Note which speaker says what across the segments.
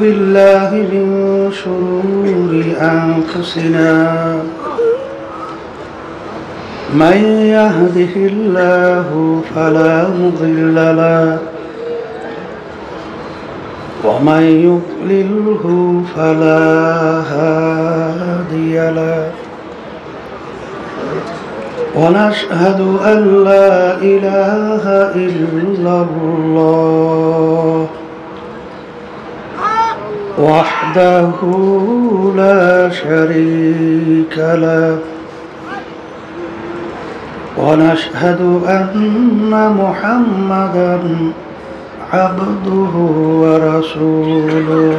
Speaker 1: بالله من شرور أنفسنا من يهده الله فلا مضل له ومن يضلله فلا هادي له ونشهد أن لا إله إلا الله وحده لا شريك له ونشهد أن محمدا عبده ورسوله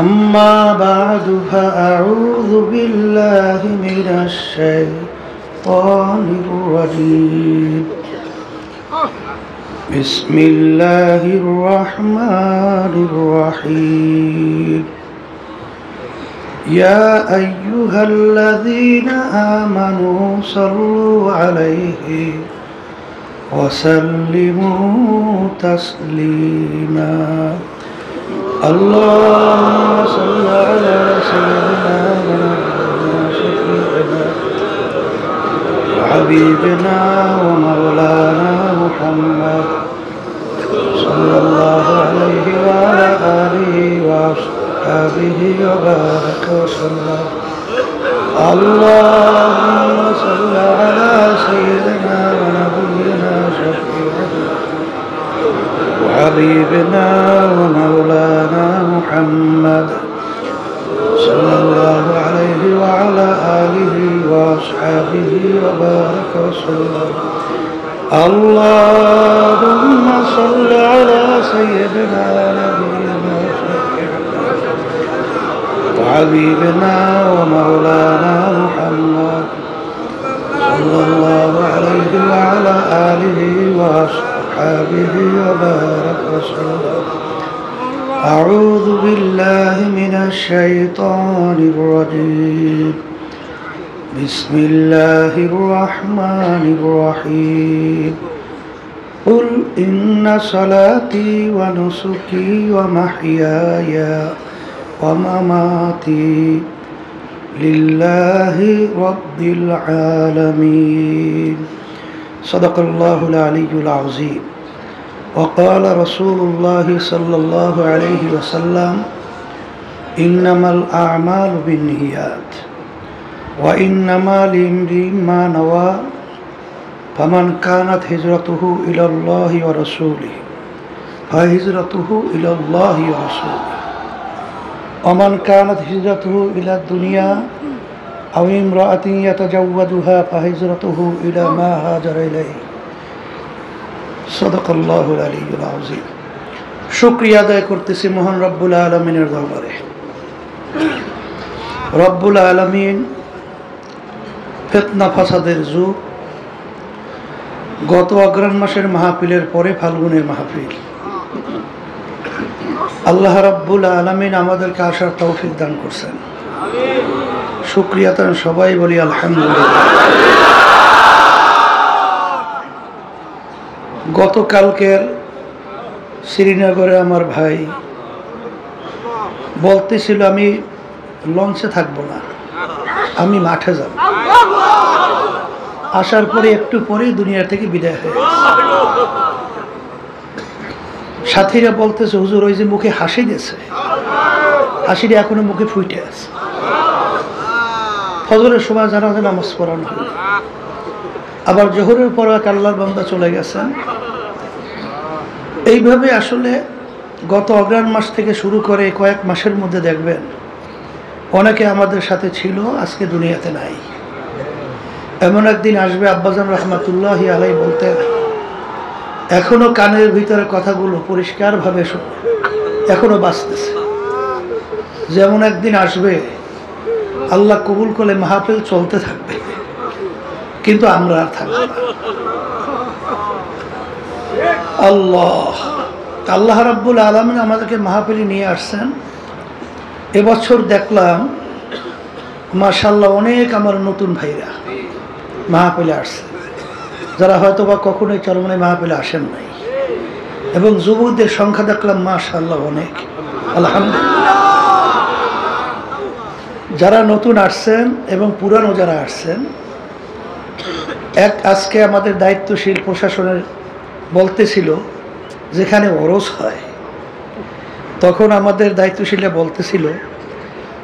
Speaker 1: أما بعد فأعوذ بالله من الشيطان الرجيم بسم الله الرحمن الرحيم يا أيها الذين آمنوا صلوا عليه وسلموا تسليما اللهم صل على سيدنا ونبينا شفيعنا وحبيبنا ومولانا محمد صلى الله عليه وعلى آله وأصحابه وبارك وسلم اللهم صل على سيدنا ونبينا شفيعنا وحبيبنا ومولانا محمد صلى الله عليه وعلى آله وأصحابه وبارك وسلم اللهم صل على سيدنا ونبينا وحبيبنا ومولانا محمد صلى الله عليه وعلى آله وأصحابه وبارك وسلم أعوذ بالله من الشيطان الرجيم بسم الله الرحمن الرحيم قل إن صلاتي ونسكي ومحياي ومماتي لله رب العالمين صدق الله العلي العظيم وقال رسول الله صلى الله عليه وسلم إنما الأعمال بالنيات وإنما لامرئ ما نوى فمن كانت هجرته إلى الله ورسوله فهجرته إلى الله ورسوله ومن كانت هجرته إلى الدنيا أو امرأة يتزوجها فهجرته إلى ما هاجر إليه صدق الله العلي العظيم শুকরিয়া আদায় করতেছি মহান রব্বুল আলামিনের দরবারে। রব্বুল আলামিন ফিতনা ফাসাদের যুগ, গত অগ্রহায়ণ মাসের মাহফিলের পরে ফাল্গুনের মাহফিল, আল্লাহ রাব্বুল আলামিন আমাদেরকে আসার তৌফিক দান করছেন। শুকরিয়া তার সবাই বলি আলহামদুলিল্লাহ। গতকালকের শ্রীনগরে আমার ভাই বলতেছিল আমি লঞ্চে থাকবো না, আমি মাঠে যাব। আসার পরে একটু পরেই দুনিয়া থেকে বিদায় হয়ে সাথীরা বলতেছে হুজুর ওই যে মুখে হাসি দিয়েছে, হাসিটা এখনো মুখে ফুটে আছে। ফজরের সময় জানাজা নামাজ পড়ানো হল, আবার জোহরের পর এক আল্লাহর বান্দা চলে গেছেন। এইভাবে আসলে গত অগ্রহায়ণ মাস থেকে শুরু করে কয়েক মাসের মধ্যে দেখবেন অনেকে আমাদের সাথে ছিল, আজকে দুনিয়াতে নাই। এমন একদিন আসবে, আব্বাজান রহমাতুল্লাহি আলাইহি বলতেন এখনো কানের ভিতরে কথাগুলো পরিষ্কারভাবে এখনো বাজতেছে। যেমন একদিন আসবে আল্লাহ কবুল করলে মাহফিল চলতে থাকবে, কিন্তু আমরা আর থাকবো না। আল্লাহ রাব্বুল আলামিন আমাদেরকে মাহফিলে নিয়ে আসছেন। এবছর দেখলাম মাশাআল্লাহ অনেক আমার নতুন ভাইরা মাহফিলে আসছে, যারা হয়তো বা কখনোই চরমনাই মাহফিলে আসেন নাই। এবং যুবকদের সংখ্যা দেখলাম মাশাআল্লাহ অনেক, আলহামদুলিল্লাহ। যারা নতুন আসছেন এবং পুরানো যারা আসছেন, আজকে আমাদের দায়িত্বশীল প্রশাসনের বলতেছিল যেখানে ওরস হয়, তখন আমাদের দায়িত্বশীলরা বলতেছিল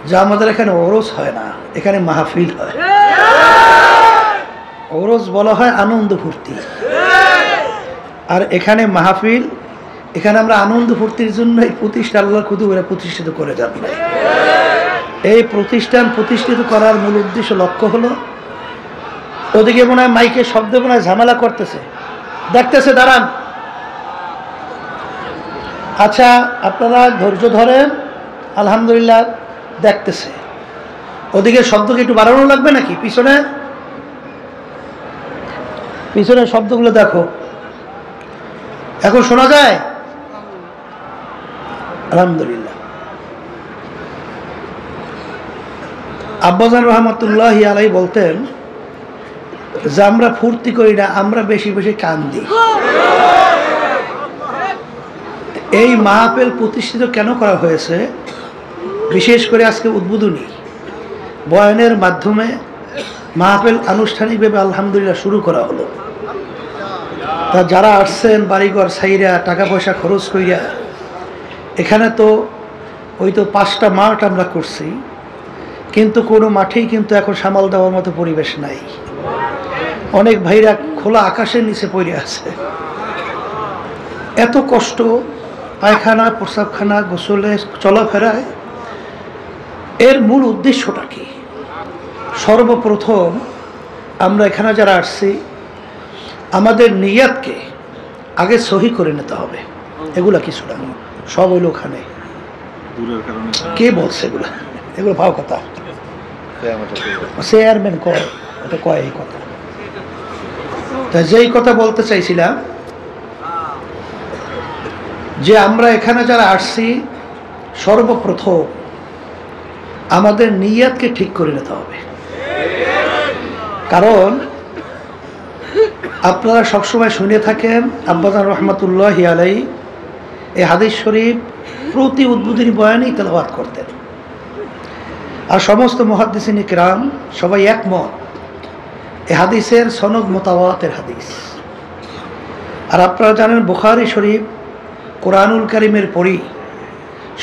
Speaker 1: যে আমাদের এখানে ওরস হয় না, এখানে মাহফিল হয়। ওরস বলা হয় আনন্দ ফুর্তি, আর এখানে মাহফিল। এখানে আমরা আনন্দ ফুর্তির জন্য এই প্রতিষ্ঠান আল্লাহর কুতুবে প্রতিষ্ঠিত করে যান না। এই প্রতিষ্ঠান প্রতিষ্ঠিত করার মূল উদ্দেশ্য লক্ষ্য হলো, ওদিকে মনে হয় মাইকে শব্দ মনে হয় ঝামেলা করতেছে, দেখতেছে, দাঁড়ান। আচ্ছা আপনারা ধৈর্য ধরেন, আলহামদুলিল্লাহ দেখতেছে। ওদিকে শব্দকে একটু বাড়ানো লাগবে নাকি? পিছনের শব্দগুলো দেখো, এখন শোনা যায়? আলহামদুলিল্লাহ। আব্বাজান রহমতুল্লাহি আলাইহি বলতেন যে আমরা ফুর্তি করি না, আমরা বেশি বেশি কান্দি। এই মাহফিল প্রতিষ্ঠিত কেন করা হয়েছে? বিশেষ করে আজকে উদ্বোধনী বয়ানের মাধ্যমে মাহফিল আনুষ্ঠানিকভাবে আলহামদুলিল্লাহ শুরু করা হলো। তা যারা আসছেন বাড়িঘর ছাইরা টাকা পয়সা খরচ কইরা, এখানে তো ওই তো 5টা মাঠ আমরা করছি, কিন্তু কোনো মাঠেই কিন্তু এখন সামাল দেওয়ার মতো পরিবেশ নাই। অনেক ভাইরা খোলা আকাশের নিচে পড়ে আছে। এত কষ্ট, পায়খানা, প্রস্রাবখানা, গোসলে, চলাফেরায়। এর মূল উদ্দেশ্যটা কি? সর্বপ্রথম আমরা এখানে যারা আসছি, আমাদের নিয়াতকে আগে সহি করে নিতে হবে। এগুলা কিছু না, সব হইল ওখানে। কে বলছে এগুলা? এগুলো ভাও কথা, চেয়ারম্যান কয়, এটা কয় এই কথা। তা যেই কথা বলতে চাইছিলাম, যে আমরা এখানে যারা আসছি, সর্বপ্রথম আমাদের নিয়াতকে ঠিক করে নিতে হবে। কারণ আপনারা সবসময় শুনে থাকেন আব্বাজান রহমতুল্লাহি আলাইহি এই হাদিস শরীফ প্রতি উদ্বোধনী বয়ানেই তেলাওয়াত করতেন। আর সমস্ত মুহাদ্দিসিন কিরাম সবাই একমত, এই হাদিসের সনদ মুতাওয়াতির হাদিস। আর আপনারা জানেন বুখারী শরীফ কোরআনুল কারীমের পরই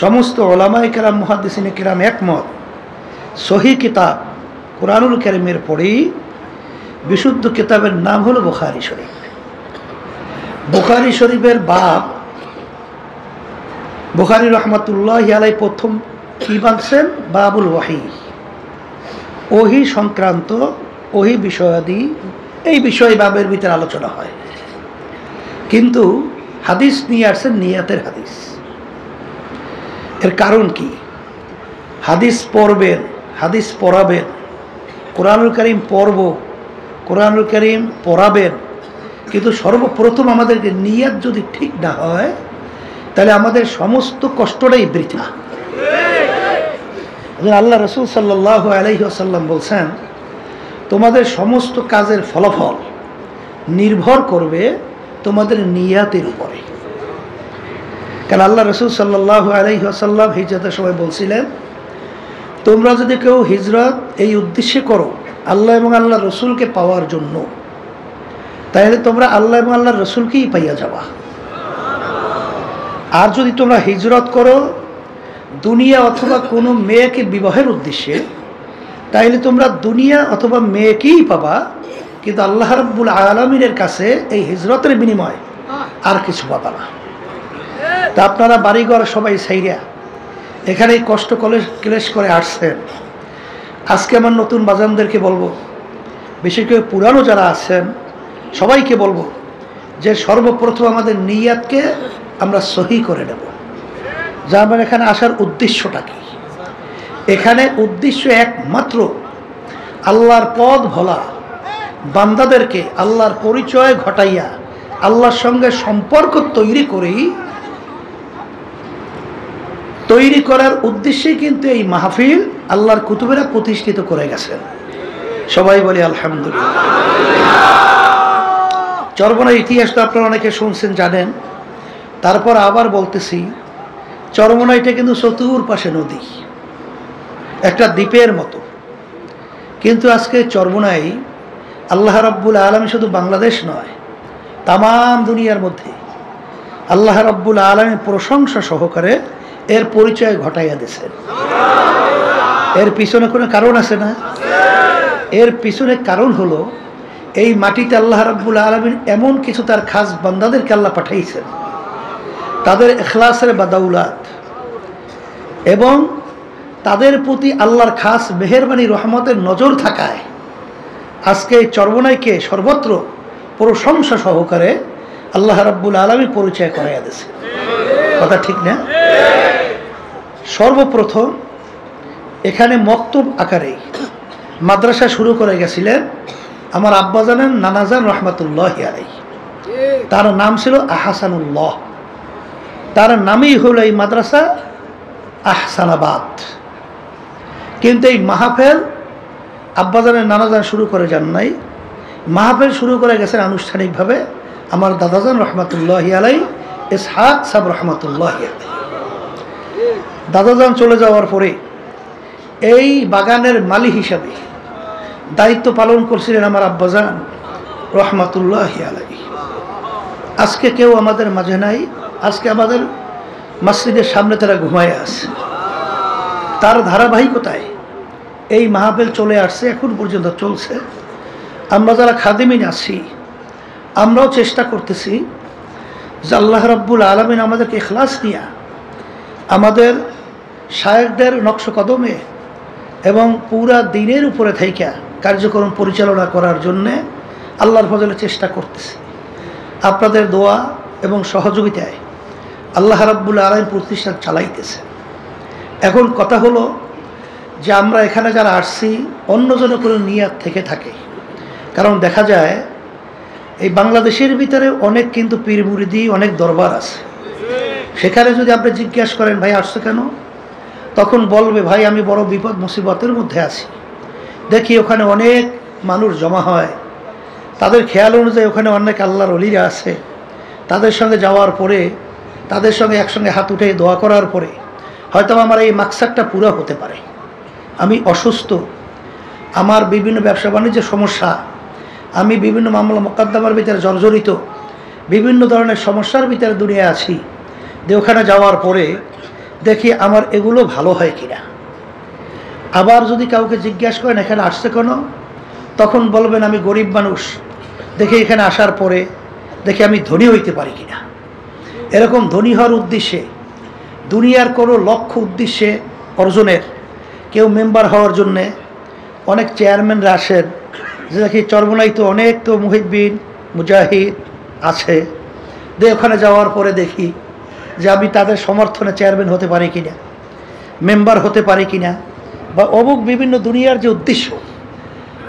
Speaker 1: সমস্ত উলামায়ে কেরাম, মুহাদ্দিসিন কিরাম একমত, সহিহ কিতাব কোরআনুল কারীমের পরই বিশুদ্ধ কিতাবের নাম হলো বুখারী শরীফ। বুখারী শরীফের বাব, বুখারী রহমতুল্লাহি আলাইহি প্রথম কি বাঁধছেন? বাবুল ওয়াহি, ওহি সংক্রান্ত, ওহি বিষয়াদি, এই বিষয় বাবের ভিতরে আলোচনা হয়। কিন্তু হাদিস নিয়ে আসছেন নিয়াতের হাদিস। এর কারণ কি? হাদিস পড়বেন, হাদিস পড়াবেন, কোরআনুল কারীম পড়ব, কোরআনুল কারীম পড়াবেন, কিন্তু সর্বপ্রথম আমাদেরকে নিয়াত যদি ঠিক না হয়, তাহলে আমাদের সমস্ত কষ্টটাই বৃথা। আল্লাহ রাসূল সাল্লাল্লাহু আলাইহি ওয়াসাল্লাম বলছেন, তোমাদের সমস্ত কাজের ফলাফল নির্ভর করবে তোমাদের নিয়াতের উপরে। কারণ আল্লাহ রাসূল সাল্লাল্লাহু আলাইহি ওয়াসাল্লাম হিজরতের সময় বলছিলেন, তোমরা যদি কেউ হিজরত এই উদ্দেশ্যে করো আল্লাহ এবং আল্লাহ রসুলকে পাওয়ার জন্য, তাহলে তোমরা আল্লাহ এবং আল্লাহ রসুলকেই পাইয়া যাবা। আর যদি তোমরা হিজরত করো দুনিয়া অথবা কোনো মেয়েকে বিবাহের উদ্দেশ্যে, তাইলে তোমরা দুনিয়া অথবা মেয়েকেই পাবা, কিন্তু আল্লাহ রাব্বুল আলামিনের কাছে এই হিজরতের বিনিময় আর কিছু পাবা না। তা আপনারা বাড়িঘর সবাই ছাইরা এখানে কষ্ট ক্লেশ করে আসছেন। আজকে আমার নতুন বাজানদেরকে বলবো, বিশেষ করে পুরানো যারা আছেন সবাইকে বলবো, যে সর্বপ্রথম আমাদের নিয়াতকে আমরা সহি করে নেব। যা আমার এখানে আসার উদ্দেশ্যটা কি? এখানে উদ্দেশ্য একমাত্র আল্লাহর পথ ভোলা, বান্দাদেরকে আল্লাহর পরিচয় ঘটাইয়া আল্লাহর সঙ্গে সম্পর্ক তৈরি করার উদ্দেশ্যেই কিন্তু এই মাহফিল আল্লাহর কুতুবেরা প্রতিষ্ঠিত করে গেছেন। সবাই বলি আলহামদুলিল্লাহ। চরমনার ইতিহাস তো আপনারা অনেকে শুনছেন, জানেন। তারপর আবার বলতেছি, চরমোনাইটা কিন্তু চতুর্পাশে নদী, একটা দ্বীপের মতো। কিন্তু আজকে চরমোনাই আল্লাহ রাব্বুল আলামিন শুধু বাংলাদেশ নয়, তামাম দুনিয়ার মধ্যে আল্লাহ রাব্বুল আলামিন প্রশংসা সহকারে এর পরিচয় ঘটাইয়া দিয়েছেন। এর পিছনে কোনো কারণ আছে না? এর পিছনে কারণ হলো এই মাটিতে আল্লাহ রাব্বুল আলামিন এমন কিছু তার খাস বান্দাদেরকে আল্লাহ পাঠাইছেন, তাদের ইখলাসের বাদাউলাত এবং তাদের প্রতি আল্লাহর খাস মেহেরবানি রহমতের নজর থাকায় আজকে এই চরমোনাইকে সর্বত্র প্রশংসা সহকারে আল্লাহ রাব্বুল আলামিন পরিচয় করাইয়া দিয়েছে। কথা ঠিক না? সর্বপ্রথম এখানে মক্তব আকারে মাদ্রাসা শুরু করে গেছিলেন আমার আব্বাজানের নানাজান রহমাতুল্লাহি আলাইহি। তার নাম ছিল আহসানুল্লাহ, তার নামই হলো এই মাদ্রাসা আহসানাবাদ। কিন্তু এই মাহফিল আব্বাজানের নানাজান শুরু করে যান নাই, মাহফিল শুরু করে গেছেন আনুষ্ঠানিকভাবে আমার দাদাজান রহমাতুল্লাহি আলাইহি, ইসহাক সাহেব রহমাতুল্লাহি আলাইহি। দাদাজান চলে যাওয়ার পরে এই বাগানের মালি হিসাবে দায়িত্ব পালন করছিলেন আমার আব্বাজান রহমাতুল্লাহি আলাইহি। আজকে কেউ আমাদের মাঝে নাই, আজকে আমাদের মসজিদের সামনে তারা ঘুমায় আছে। তার ধারাবাহিকতায় এই মাহফিল চলে আসছে, এখন পর্যন্ত চলছে। আমরা যারা খাদিমিন আছি আমরাও চেষ্টা করতেছি যে আল্লাহ রাব্বুল আলামিন আমাদেরকে ইখলাস নিয়ে আমাদের শায়েখদের নকশ কদমে এবং পুরা দিনের উপরে থাইকা কার্যক্রম পরিচালনা করার জন্যে আল্লাহর ফজলে চেষ্টা করতেছি। আপনাদের দোয়া এবং সহযোগিতায় আল্লাহ রাব্বুল আলামিন প্রতিষ্ঠান চালাইতেছে। এখন কথা হলো যে আমরা এখানে যারা আসছি অন্যজনের কোনো নিয়াত থেকে থাকে, কারণ দেখা যায় এই বাংলাদেশের ভিতরে অনেক কিন্তু পীর মুরিদি অনেক দরবার আছে। সেখানে যদি আপনি জিজ্ঞাসা করেন ভাই আসছো কেন, তখন বলবে ভাই আমি বড় বিপদ মুসিবতের মধ্যে আছি। দেখি ওখানে অনেক মানুষ জমা হয়, তাদের খেয়াল অনুযায়ী ওখানে অনেক আল্লাহর ওলিরা আছে, তাদের সঙ্গে যাওয়ার পরে তাদের সঙ্গে একসঙ্গে হাত উঠে দোয়া করার পরে হয়তো আমার এই মাকসাদটা পুরো হতে পারে। আমি অসুস্থ, আমার বিভিন্ন ব্যবসা বাণিজ্যের সমস্যা, আমি বিভিন্ন মামলা মোকদ্দমার ভিতরে জর্জরিত, বিভিন্ন ধরনের সমস্যার ভিতরে দুনিয়া আছি। যে ওখানে যাওয়ার পরে দেখি আমার এগুলো ভালো হয় কিনা। আবার যদি কাউকে জিজ্ঞাসা করেন এখানে আসছে কেন, তখন বলবেন আমি গরিব মানুষ, দেখি এখানে আসার পরে দেখি আমি ধনী হইতে পারি কিনা। এরকম ধনী হওয়ার উদ্দেশ্যে, দুনিয়ার কোনো লক্ষ্য উদ্দেশ্যে অর্জনের, কেউ মেম্বার হওয়ার জন্যে অনেক চেয়ারম্যানরা আসেন, যে দেখি চরমোনাই তো অনেক তো মুহিব্বিন মুজাহিদ আছে, যে ওখানে যাওয়ার পরে দেখি যে আমি তাদের সমর্থনে চেয়ারম্যান হতে পারি কিনা, মেম্বার হতে পারি কিনা, বা অমুক বিভিন্ন দুনিয়ার যে উদ্দেশ্য।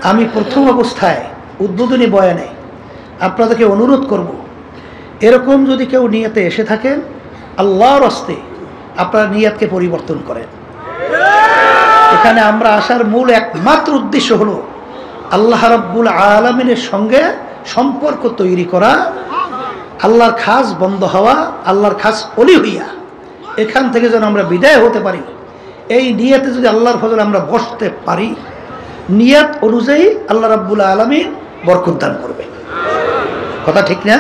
Speaker 1: আমি প্রথম অবস্থায় উদ্বোধনী বয়ানে আপনাদেরকে অনুরোধ করব, এরকম যদি কেউ নিয়তে এসে থাকেন আল্লাহর হস্তে আপনারা নিয়তকে পরিবর্তন করেন। এখানে আমরা আসার মূল একমাত্র উদ্দেশ্য হলো আল্লাহ রাব্বুল আলামিনের সঙ্গে সম্পর্ক তৈরি করা, আল্লাহর খাস বন্ধ হওয়া, আল্লাহর খাস ওলি হইয়া এখান থেকে যেন আমরা বিদায় হতে পারি। এই নিয়তে যদি আল্লাহর ফজলে আমরা বসতে পারি, নিয়ত অনুযায়ী আল্লাহ রাব্বুল আলামিন বরকত দান করবে। কথা ঠিক না?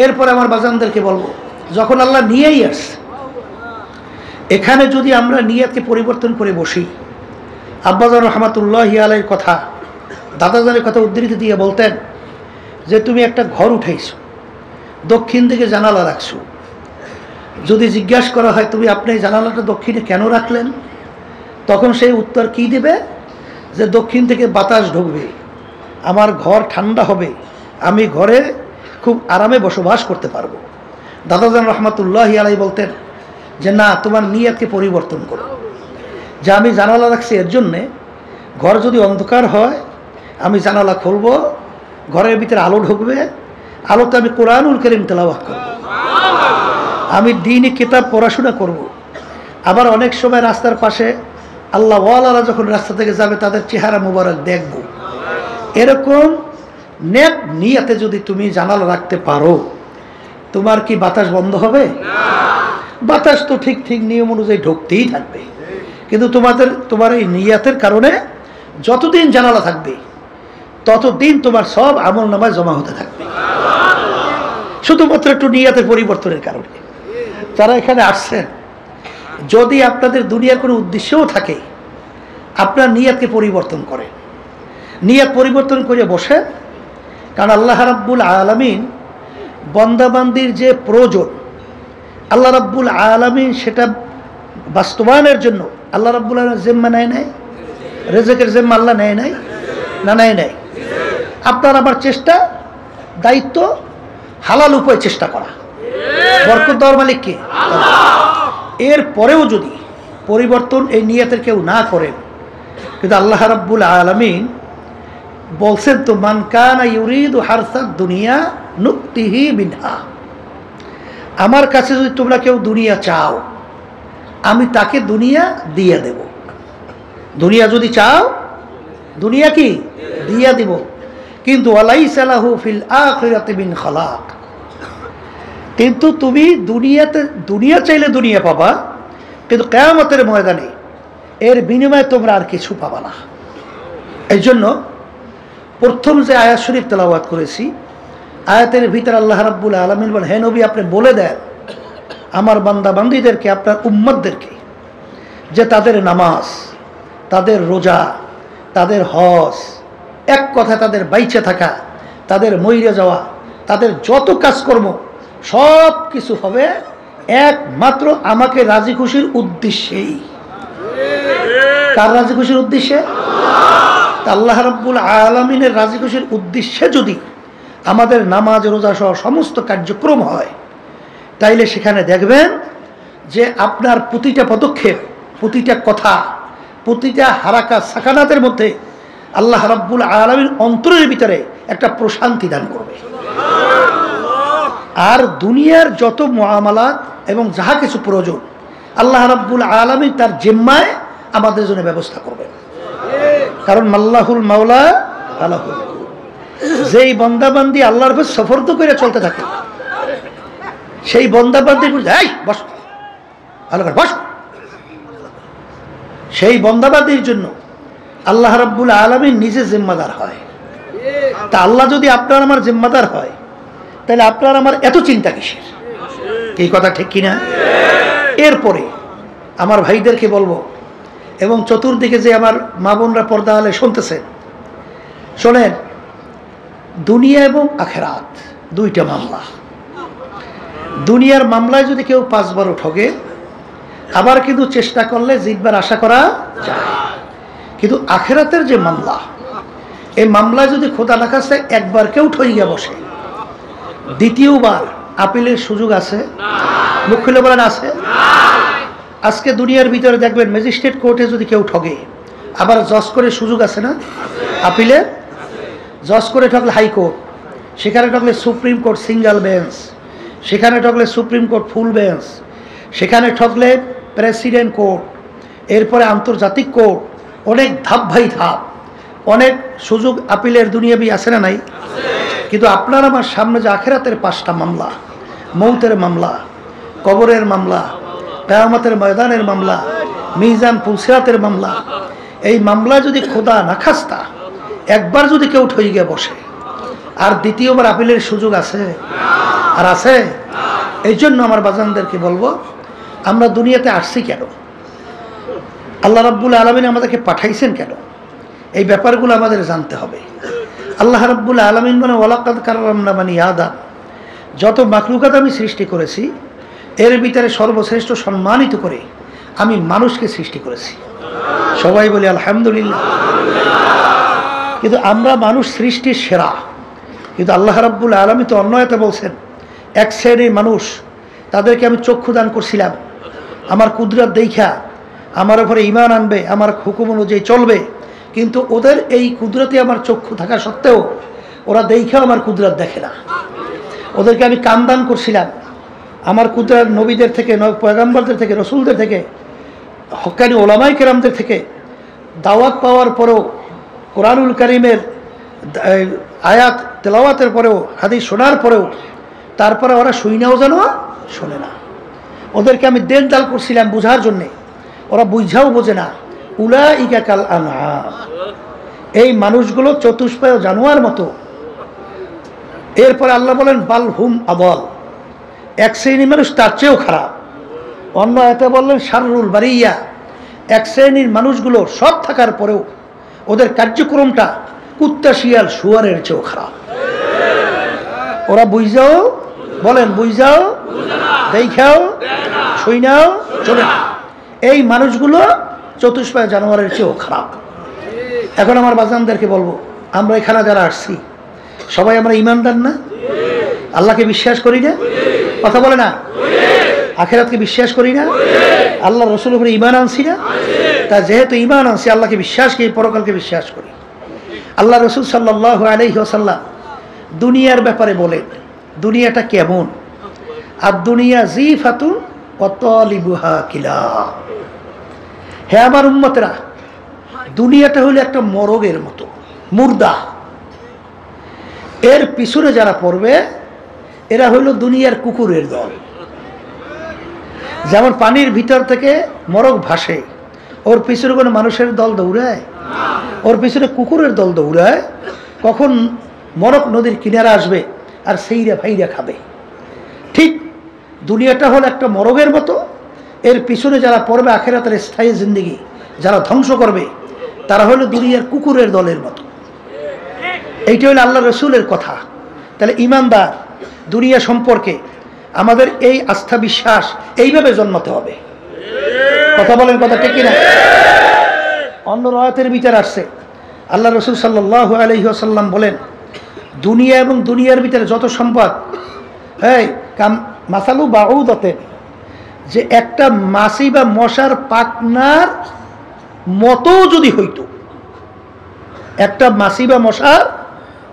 Speaker 1: এরপরে আমার বাজানদেরকে বলবো, যখন আল্লাহ নিয়েই আসছে, এখানে যদি আমরা নিয়তকে পরিবর্তন করে বসি, আব্বাজান রহমাতুল্লাহি আলাইহির কথা, দাদাজানের কথা উদ্ধৃতি দিয়ে বলতেন যে তুমি একটা ঘর উঠাইছো, দক্ষিণ দিকে জানালা রাখছো, যদি জিজ্ঞাসা করা হয় তুমি আপনি জানালাটা দক্ষিণে কেন রাখলেন, তখন সেই উত্তর কি দেবে যে দক্ষিণ থেকে বাতাস ঢুকবে, আমার ঘর ঠান্ডা হবে, আমি ঘরে খুব আরামে বসবাস করতে পারবো। দাদাজান রহমাতুল্লাহি আলাইহি বলতেন যে না, তোমার নিয়তকে পরিবর্তন করো, যে আমি জানালা রাখছি এর জন্যে ঘর যদি অন্ধকার হয় আমি জানালা খুলবো, ঘরের ভিতরে আলো ঢুকবে, আলোতে আমি কোরআনুল কারীম তেলাওয়াত করব, আমি দ্বীনি কিতাব পড়াশোনা করব। আবার অনেক সময় রাস্তার পাশে আল্লাহ ওয়ালারা যখন রাস্তা থেকে যাবে তাদের চেহারা মুবারক দেখব। এরকম নেক নিয়তে যদি তুমি জানালা রাখতে পারো, তোমার কি বাতাস বন্ধ হবে? বাতাস তো ঠিক ঠিক নিয়ম অনুযায়ী ঢুকতেই থাকবে, কিন্তু তোমার এই নিয়াতের কারণে যতদিন জানালা থাকবে ততদিন তোমার সব আমল নামায় জমা হতে থাকবে, শুধুমাত্র একটু নিয়াতের পরিবর্তনের কারণে। যারা এখানে আসছেন, যদি আপনাদের দুনিয়ার কোনো উদ্দেশ্যও থাকে, আপনার নিয়াতকে পরিবর্তন করেন, নিয়াত পরিবর্তন করে বসে। কারণ আল্লাহ রাব্বুল আলামিন বান্দাবান্দির যে প্রয়োজন, আল্লাহ রাব্বুল আলামিন সেটা বাস্তবায়নের জন্য আল্লাহ রাব্বুল আলামিন জিম্মা নেয় নাই? রিজিকের জিম্মা আল্লাহ নেয় নাই? না নেয় নাই? আপনার আমার চেষ্টা, দায়িত্ব হালাল উপায়ে চেষ্টা করা। বরকত দেওয়ার মালিক কে? এর পরেও যদি পরিবর্তন এই নিয়তের কেউ না করেন, কিন্তু আল্লাহ রাব্বুল আলামিন বলছেন তো, মান কানা ইউরিদু হারসাদ দুনিয়া নুক্তিহি মিনহা, আমার কাছে যদি তোমরা কেউ দুনিয়া চাও, আমি তাকে দুনিয়া দিয়ে দেব। দুনিয়া যদি চাও, দুনিয়া কি দিয়া দিব, কিন্তু ওয়ালাইসা লাহু ফিল আখিরাতি মিন খালাক, কিন্তু তুমি দুনিয়া চাইলে দুনিয়া পাবা, কিন্তু কিয়ামতের ময়দানে এর বিনিময়ে তোমরা আর কিছু পাবা না। এই জন্য প্রথম যে আয়াত শরীফ তেলাওয়াত করেছি, আয়াতের ভিতরে আল্লাহ রাব্বুল আলামিন বলেন, হে নবী, আপনি বলে দেন আমার বান্দা বান্দীদেরকে, আপনার উম্মতদেরকে, যে তাদের নামাজ, তাদের রোজা, তাদের হজ, এক কথা তাদের বাইচে থাকা, তাদের মইরে যাওয়া, তাদের যত কাজকর্ম সব কিছু হবে একমাত্র আমাকে রাজি খুশির উদ্দেশ্যেই। কার রাজি খুশির উদ্দেশ্যে? আল্লাহ রাব্বুল আলামিনের রাজি খুশির উদ্দেশ্যে যদি আমাদের নামাজ, রোজা সহ সমস্ত কার্যক্রম হয়, তাইলে সেখানে দেখবেন যে আপনার প্রতিটা পদক্ষেপ, প্রতিটা কথা, প্রতিটা হারাকা সাকানাতের মধ্যে আল্লাহ রাব্বুল আলামিন অন্তরের ভিতরে একটা প্রশান্তি দান করবে। আর দুনিয়ার যত মুআমালাত এবং যাহা কিছু প্রয়োজন আল্লাহ রাব্বুল আলামিন তার জিম্মায় আমাদের জন্য ব্যবস্থা করবেন। কারণ মাল্লাহুল মাওলা আলাহুল, যেই বন্দাবান্দি আল্লাহর উপর সফরদ করে চলতে থাকে, সেই বন্দাবান্দির বস ভালো করে বস, সেই বন্দাবান্দির জন্য আল্লাহ রাব্বুল আলামিন নিজে জিম্মাদার হয়। তা আল্লাহ যদি আপনার আমার জিম্মাদার হয়, তাহলে আপনার আমার এত চিন্তা কিসের? এই কথা ঠিক কিনা? এরপরে আমার ভাইদেরকে বলবো, এবং চতুর্দিকে যে আমার মা বোনরা পর্দা আলে শুনতেছেন, শোনেন, দুনিয়া এবং আখেরাত দুইটা মামলা। দুনিয়ার মামলায় যদি কেউ 5 বারও ঠকে, আবার কিন্তু চেষ্টা করলে জিতবার আশা করা যায়। কিন্তু আখেরাতের যে মামলা, এই মামলায় যদি খোদা না কাছে একবার কেউ ঠইয়া বসে, দ্বিতীয়বার আপিলের সুযোগ আছে? মুখ খুলে বলেন আছে? আজকে দুনিয়ার ভিতরে দেখবেন ম্যাজিস্ট্রেট কোর্টে যদি কেউ ঠগে, আবার জজ করে সুযোগ আছে না? আপিলে জজ করে ঠকলে হাইকোর্ট, সেখানে ঠকলে সুপ্রিম কোর্ট সিঙ্গেল বেঞ্চ, সেখানে ঠকলে সুপ্রিম কোর্ট ফুল বেঞ্চ, সেখানে ঠকলে প্রেসিডেন্ট কোর্ট, এরপরে আন্তর্জাতিক কোর্ট, অনেক ধাপ ভাই ধাপ, অনেক সুযোগ আপিলের দুনিয়াবি আছে না নাই? কিন্তু আপনার আমার সামনে যে আখেরাতের 5টা মামলা, মৌতের মামলা, কবরের মামলা, কিয়ামতের ময়দানের মামলা, মিজান পুলসিরাতের মামলা, এই মামলা যদি খোদা না খাস্তা একবার যদি কেউ ঠই গিয়ে বসে, আর দ্বিতীয়বার আপিলের সুযোগ আছে? আর আছে? এই জন্য আমার বাজানদেরকে বলবো, আমরা দুনিয়াতে আসছি কেন, আল্লাহ রাব্বুল আলামিন আমাদেরকে পাঠাইছেন কেন, এই ব্যাপারগুলো আমাদের জানতে হবে। আল্লাহ রাব্বুল আলামিন বলেন, ওয়ালাকাদ কাররামনা বানি আদম, যত মাখলুকাত আমি সৃষ্টি করেছি এর ভিতরে সর্বশ্রেষ্ঠ সম্মানিত করে আমি মানুষকে সৃষ্টি করেছি। সবাই বলি আলহামদুলিল্লাহ। কিন্তু আমরা মানুষ সৃষ্টির সেরা, কিন্তু আল্লাহ রাব্বুল আলামিন তো অন্য আয়াতে বলছেন, এক শ্রেণীর মানুষ তাদেরকে আমি চক্ষু দান করছিলাম, আমার কুদরত দেখা আমার উপরে ঈমান আনবে, আমার হুকুম অনুযায়ী চলবে, কিন্তু ওদের এই কুদরতে আমার চক্ষু থাকা সত্ত্বেও ওরা দেখেও আমার কুদরত দেখে না। ওদেরকে আমি কান দান করছিলাম, আমার কুদরত নবীদের থেকে, পয়গম্বরদের থেকে, রসুলদের থেকে, হক্কানি ওলামাই কেরামদের থেকে দাওয়াত পাওয়ার পরেও, কোরআনুল কারীমের আয়াত তেলাওয়াতের পরেও, হাদিস শোনার পরেও তারপরে ওরা শুইনাও যেন শোনে না। ওদেরকে আমি দেন দাল করছিলাম বোঝার জন্যে, ওরা বুঝাও বোঝে না। উলাইকা কাল আনআম, এই মানুষগুলো চতুষ্পায় জানোয়ার মতো। এরপরে আল্লাহ বলেন বাল হুম আদল, এক শ্রেণীর মানুষ তার চেয়েও খারাপ। অন্য আয়াতে বললেন শাররুল বারিয়া, এক শ্রেণীর মানুষগুলো সব থাকার পরেও ওদের কার্যক্রমটা কুত্তা শিয়াল শুয়ারের চেয়েও খারাপ। ওরা বুঝাও, বলেন বুঝাও, দেখাও, শুইনাও, চলে না। এই মানুষগুলো চতুষ্পায় জানোয়ারের চেয়েও খারাপ। এখন আমার বাজানদেরকে বলবো, আমরা এখানে যারা আসছি সবাই আমরা ইমানদার না? আল্লাহকে বিশ্বাস করি না? কথা বলে না? আখিরাতকে বিশ্বাস করি না? আল্লাহ রসুলের উপরে ইমান আনছি না? তা যেহেতু ইমান আনছি, আল্লাহকে বিশ্বাস করি, পরকালকে বিশ্বাস করি। আল্লাহ রসুল সাল্লাল্লাহু আলাইহি ওয়াসাল্লাম দুনিয়ার ব্যাপারে বলেন, দুনিয়াটা কেমন? আর দুনিয়া জিফাতুন ওয়া তালিবুহা কিলা। হে আমার উম্মতেরা, দুনিয়াটা হলো একটা মরগের মতো, মুর্দা। এর পিছনে যারা পড়বে এরা হইল দুনিয়ার কুকুরের দল। যেমন পানির ভিতর থেকে মরগ ভাসে, ওর পিছনে কোনো মানুষের দল দৌড়ায়? ওর পিছনে কুকুরের দল দৌড়ায়। কখন মরগ নদীর কিনারে আসবে আর সেইরা ভাইরা খাবে। ঠিক দুনিয়াটা হলো একটা মরগের মতো, এর পিছনে যারা পড়বে আখিরাতের স্থায়ী জিন্দেগি যারা ধ্বংস করবে তারা হলো দুনিয়ার কুকুরের দলের মতো। এইটা হলো আল্লাহ রসুলের কথা। তাহলে ইমানদার দুনিয়া সম্পর্কে আমাদের এই আস্থা বিশ্বাস এইভাবে জন্মাতে হবে। কথা বলেন, কথা ঠিক কিনা? অন্য রায়াতের ভিতরে আসছে আল্লাহ রসুল সাল্লাল্লাহু আলাইহি ওয়াসাল্লাম বলেন, দুনিয়া এবং দুনিয়ার ভিতরে যত সম্পদ, হ্যাঁ মাসালু বাউদাতে, যে একটা মাছি বা মশার পাখনার মতো যদি হইতো, একটা মাছি বা মশার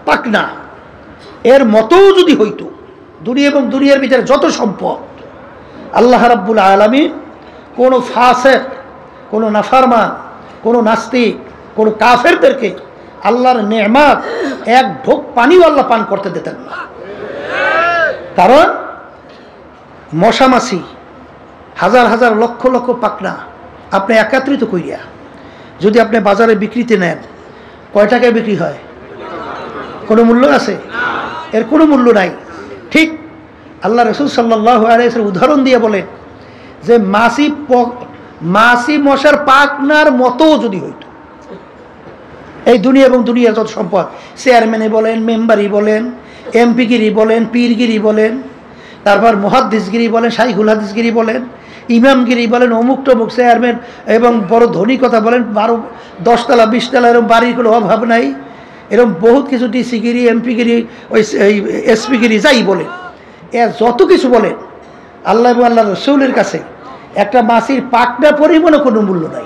Speaker 1: পাখনা এর মতো যদি হইতো দুনিয়া এবং দুনিয়ার ভিতরে যত সম্পদ, আল্লাহ রাব্বুল আলামিন কোনো ফাসিক, কোনো নাফরমান, কোনো নাস্তিক, কোনো কাফেরদেরকে আল্লাহর নেয়ামত এক ঢোক পানিও আল্লাহ পান করতে দিতেন না। কারণ মশা মাছি হাজার হাজার লক্ষ লক্ষ পাখনা আপনি একত্রিত করিয়া যদি আপনি বাজারে বিক্রিতে নেন, কয় টাকায় বিক্রি হয়? কোনো মূল্য আছে? এর কোনো মূল্য নাই। ঠিক আল্লাহ রসুল সাল্লাল্লাহু আলাইহি ওয়াসাল্লাম উদাহরণ দিয়ে বলেন যে মাছি মশার পাখনার মতো যদি হইতো এই দুনিয়া এবং দুনিয়ার যত সম্পদ, চেয়ারম্যানে বলেন, মেম্বারি বলেন, এমপিগিরি বলেন, পীরগিরি বলেন, তারপর মুহাদ্দিসগিরি বলেন, শাইখুল হাদিসগিরি বলেন, ইমামগিরি বলেন, অমুক টমুক চেয়ারম্যান এবং বড় ধনী কথা বলেন, 10 তলা 20 তলা এরকম বাড়ির কোনো অভাব নাই, এরকম বহুত কিছু ডিসিগিরি, এমপিগিরি, ওই এসপিগিরি যাই বলেন, এর যত কিছু বলেন, আল্লাহ এবং আল্লাহ রসুলের কাছে একটা মাছির পাখনা পরিমাণও কোনো মূল্য নাই।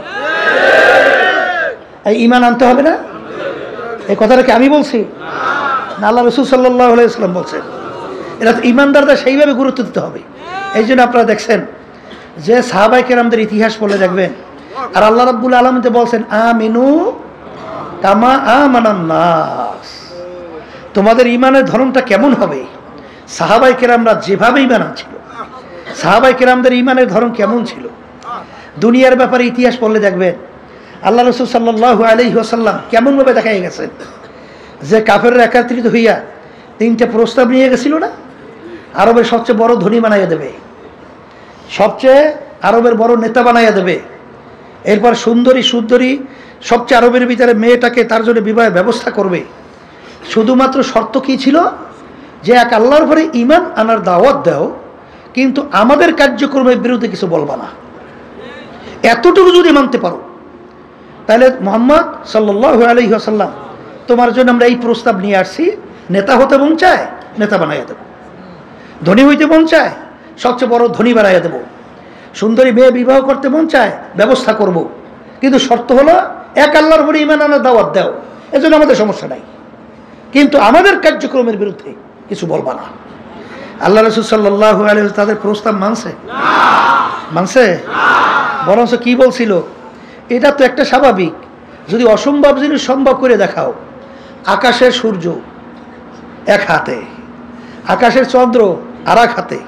Speaker 1: এই ঈমান আনতে হবে না? এই কথাটা কি আমি বলছি না আল্লাহ রসুল সাল্লাল্লাহু আলাইহি ওয়াসাল্লাম বলছেন? এটা তো ঈমানদারদের সেইভাবে গুরুত্ব দিতে হবে। এই জন্য আপনারা দেখছেন যে সাহাবায়ে কেরামদের ইতিহাস পড়লে দেখবেন, আর আল্লাহ রাব্বুল আলামিন তো বলছেন আমিনু কামা আমানান নাস, তোমাদের ঈমানের ধরনটা কেমন হবে? সাহাবায়ে কেরামরা যেভাবে ঈমান আনছিল, সাহাবায়ে কেরামদের ঈমানের ধরন কেমন ছিল? দুনিয়ার ব্যাপারে ইতিহাস পড়লে দেখবেন আল্লাহ রসুল সাল্লাল্লাহু আলাইহি ওয়াসাল্লাম কেমনভাবে দেখাই গেছেন যে কাফেররা একত্রিত হইয়া 3টে প্রস্তাব নিয়ে গেছিল না, আরবের সবচেয়ে বড় ধনী বানাইয়া দেবে, সবচেয়ে আরবের বড় নেতা বানাইয়া দেবে, এরপর সুন্দরী সুন্দরী সবচেয়ে আরবের ভিতরে মেয়েটাকে তার জন্য বিবাহের ব্যবস্থা করবে। শুধুমাত্র শর্ত কী ছিল? যে এক আল্লাহর ঘরে ঈমান আনার দাওয়াত দাও, কিন্তু আমাদের কার্যক্রমের বিরুদ্ধে কিছু বলবা না। এতটুকু যদি মানতে পারো তাহলে মুহাম্মদ সাল্লাল্লাহু আলাইহি ওয়াসাল্লাম তোমার জন্য আমরা এই প্রস্তাব নিয়ে আসছি, নেতা হতে মন চায় নেতা বানাইয়া দেব, ধনী হইতে মন চায় সবচেয়ে বড় ধনী বানাইয়া দেব, সুন্দরী মেয়ে বিবাহ করতে মন চায় ব্যবস্থা করব, কিন্তু শর্ত হলো এক আল্লাহর উপরে ঈমান আনার দাওয়াত দাও, এজন্য আমাদের সমস্যা নাই, কিন্তু আমাদের কার্যক্রমের বিরুদ্ধে কিছু বলবা না। আল্লাহ রাসূল সাল্লাল্লাহু আলাইহি ওয়াসাল্লাম তাদের প্রস্তাব মানছে? মানছে? বরঞ্চ কি বলছিল? এটা তো একটা স্বাভাবিক, যদি অসম্ভব জিনিস সম্ভব করে দেখাও, আকাশের সূর্য এক হাতে, আকাশের চন্দ্র আর এক হাতে,